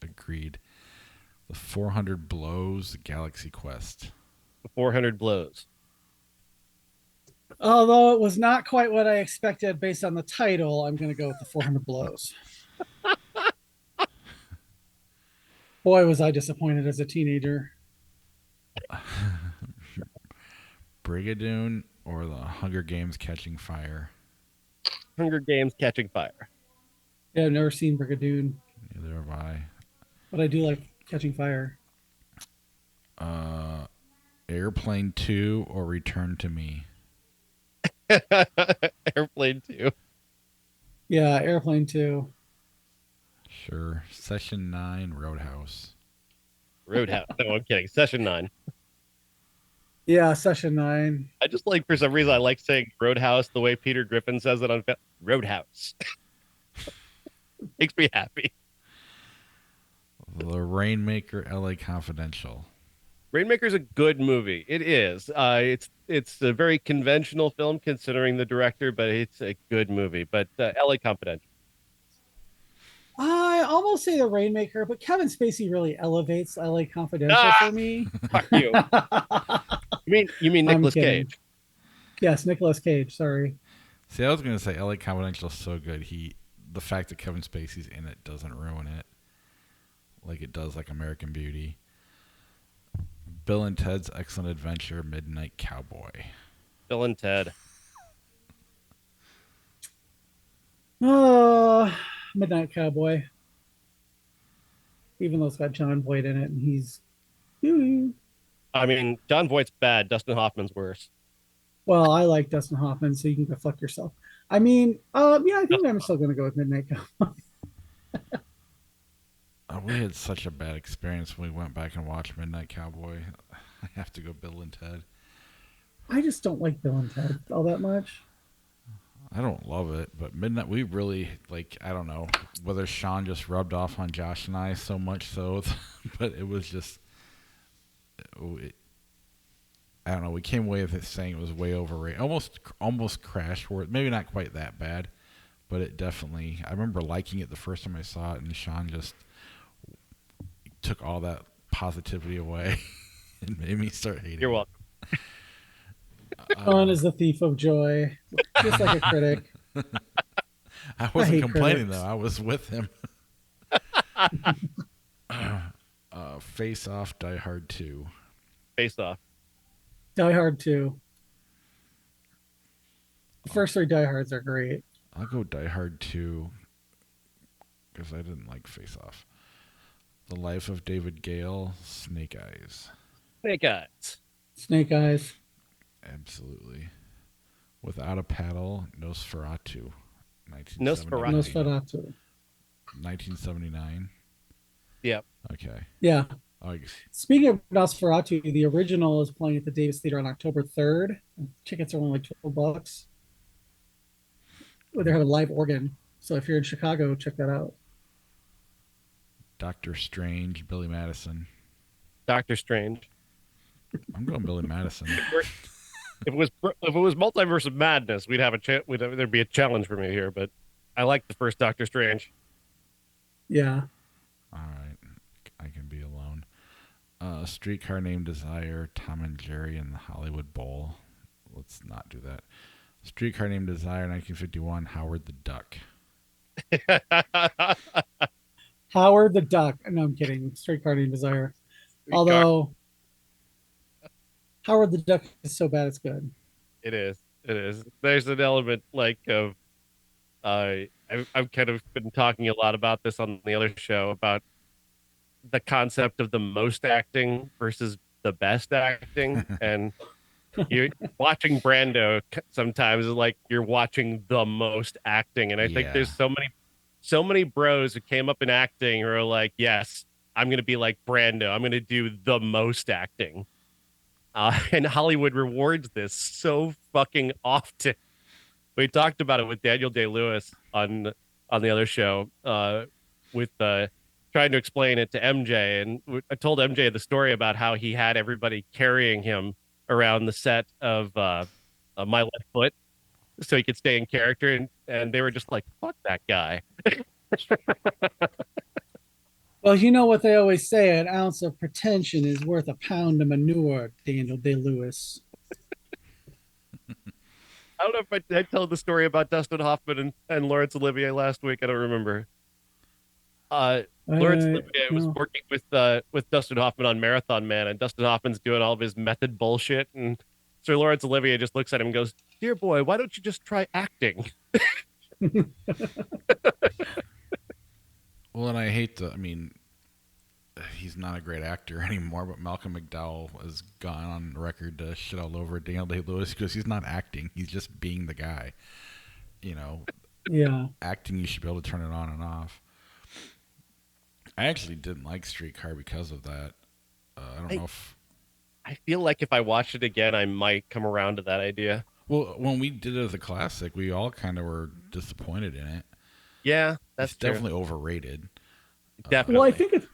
Agreed. The 400 Blows, Galaxy Quest. 400 Blows. Although it was not quite what I expected based on the title, I'm going to go with the 400 Blows. Boy, was I disappointed as a teenager. Brigadoon or The Hunger Games Catching Fire. Hunger Games Catching Fire. Yeah, I've never seen Brigadoon. Neither have I. But I do like Catching Fire. Airplane 2 or Return to Me. Airplane 2. Yeah, Airplane 2. Sure. Session 9, Roadhouse. Roadhouse. No, I'm kidding. Session 9. Yeah, Session 9. I just like, for some reason, I like saying Roadhouse the way Peter Griffin says it on Roadhouse. Makes me happy. The Rainmaker, LA Confidential. Rainmaker's a good movie. It is. It's a very conventional film considering the director, but it's a good movie. But LA Confidential. I almost say The Rainmaker, but Kevin Spacey really elevates LA Confidential for me. Fuck you. You mean Nicolas Cage? Yes, Nicolas Cage. Sorry. See, I was going to say LA Confidential is so good. The fact that Kevin Spacey's in it doesn't ruin it, like it does like American Beauty. Bill and Ted's Excellent Adventure, Midnight Cowboy. Bill and Ted. Midnight Cowboy. Even though it's got John Voight in it, and he's. I mean, John Voight's bad. Dustin Hoffman's worse. Well, I like Dustin Hoffman, so you can go fuck yourself. I mean, yeah, I think I'm still going to go with Midnight Cowboy. We had such a bad experience when we went back and watched Midnight Cowboy. I have to go Bill and Ted. I just don't like Bill and Ted all that much. I don't love it, but Midnight, we really, like, I don't know whether Sean just rubbed off on Josh and I so much so, but it was just, I don't know, we came away with it saying it was way overrated. Almost Crash, where maybe not quite that bad, but it definitely, I remember liking it the first time I saw it, and Sean just took all that positivity away and made me start hating You're welcome. Sean is the thief of joy, just like a critic. I wasn't complaining, critics. though. I was with him. Face Off, Die Hard 2. Face Off. Die Hard 2. The first three Die Hards are great. I'll go Die Hard 2 because I didn't like Face Off. The Life of David Gale, Snake Eyes. Snake Eyes. Snake Eyes. Absolutely. Without a Paddle, Nosferatu. Nosferatu. 1979. Yep. Okay. Yeah. Oh, Speaking of Nosferatu, the original is playing at the Davis Theater on October 3rd. Tickets are only like $12. They have a live organ. So if you're in Chicago, check that out. Doctor Strange, Billy Madison. Doctor Strange. I'm going Billy Madison. If it was Multiverse of Madness, there'd be a challenge for me here, but I like the first Doctor Strange. Yeah. All right. I can be alone. Streetcar Named Desire, Tom and Jerry and the Hollywood Bowl. Let's not do that. Streetcar Named Desire, 1951, Howard the Duck. Howard the Duck. No, I'm kidding. Streetcar Named Desire. Although Howard the Duck is so bad it's good. It is. There's an element like of I've kind of been talking a lot about this on the other show about the concept of the most acting versus the best acting, and you're watching Brando sometimes is like you're watching the most acting. And I think Yeah. there's so many bros who came up in acting who are like, yes, I'm gonna be like Brando. I'm gonna do the most acting. And Hollywood rewards this so fucking often. We talked about it with Daniel Day-Lewis on the other show, with trying to explain it to MJ, and I told MJ the story about how he had everybody carrying him around the set of My Left Foot so he could stay in character, and they were just like, "Fuck that guy." Well, you know what they always say: an ounce of pretension is worth a pound of manure. Daniel Day Lewis. I don't know if I told the story about Dustin Hoffman and Laurence Olivier last week. I don't remember. Uh, Laurence Olivier was No. working with Dustin Hoffman on Marathon Man, and Dustin Hoffman's doing all of his method bullshit, and Sir Laurence Olivier just looks at him and goes, "Dear boy, why don't you just try acting?" Well, and I hate to. I mean, he's not a great actor anymore, but Malcolm McDowell has gone on record to shit all over Daniel Day Lewis because he's not acting; he's just being the guy. You know, Yeah. acting you should be able to turn it on and off. I actually didn't like Streetcar because of that. I don't I, know if. I feel like if I watched it again, I might come around to that idea. Well, when we did it as a classic, we all kind of were disappointed in it. Yeah, It's that's true. definitely overrated. Well, I Definitely. think it's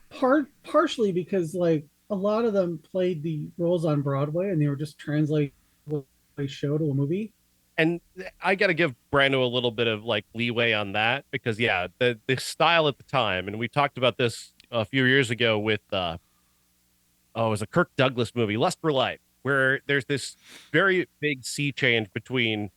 partially because like a lot of them played the roles on Broadway and they were just translating a show to a movie. And I got to give Brando a little bit of like leeway on that because yeah, the style at the time, and we talked about this a few years ago with it was a Kirk Douglas movie, Lust for Life, where there's this very big sea change between,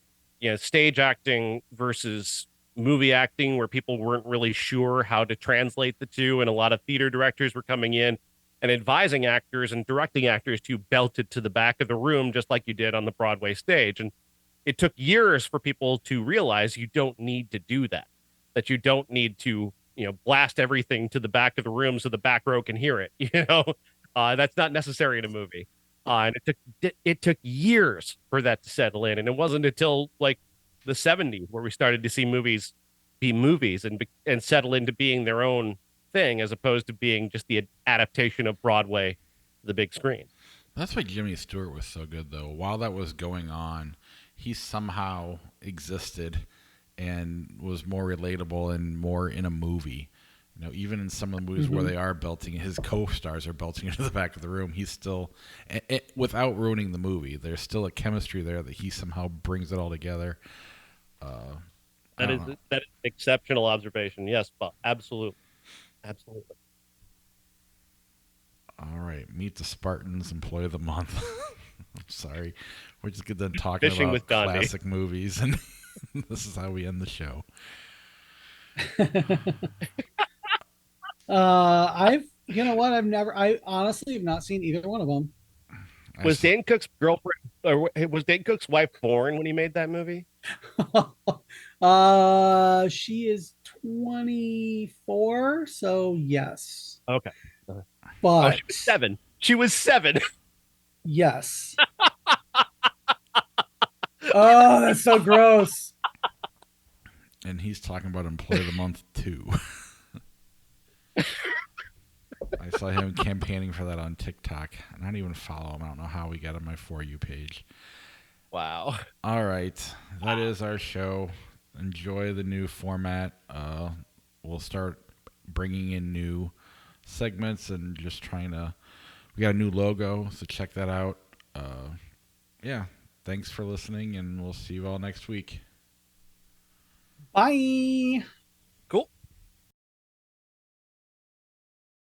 stage acting versus movie acting, where people weren't really sure how to translate the two, and a lot of theater directors were coming in and advising actors and directing actors to belt it to the back of the room, just like you did on the Broadway stage. And it took years for people to realize you don't need to do that, that you don't need to, blast everything to the back of the room so the back row can hear it. That's not necessary in a movie. And it took years for that to settle in. And it wasn't until like the 70s where we started to see movies be movies and settle into being their own thing as opposed to being just the adaptation of Broadway to the big screen. That's why Jimmy Stewart was so good, though. While that was going on, he somehow existed and was more relatable and more in a movie. Even in some of the movies where Mm-hmm. they are belting, his co-stars are belting into the back of the room. He's still, without ruining the movie, there's still a chemistry there that he somehow brings it all together. Uh, I That don't is know. that is an exceptional observation. Yes, Bob. Absolutely. Absolutely. All right, meet the Spartans, employee of the month. I'm sorry, we're just done talking Fishing about with Gandhi. classic movies, and this is how we end the show. I've you know what I honestly have not seen either one of them. I Was saw, Dane Cook's girlfriend or was Dane Cook's wife born when he made that movie? She is 24, so yes. Okay. Uh, Oh, she was But 7. She was 7. yes. Oh, that's so gross. and he's talking about employee of the month too. I saw him campaigning for that on TikTok. I don't even follow him. I don't know how we got on my For You page. Wow. All right, that is our show. Enjoy the new format. We'll start bringing in new segments and just trying to. We got a new logo, so check that out. Yeah, thanks for listening, and we'll see you all next week. Bye.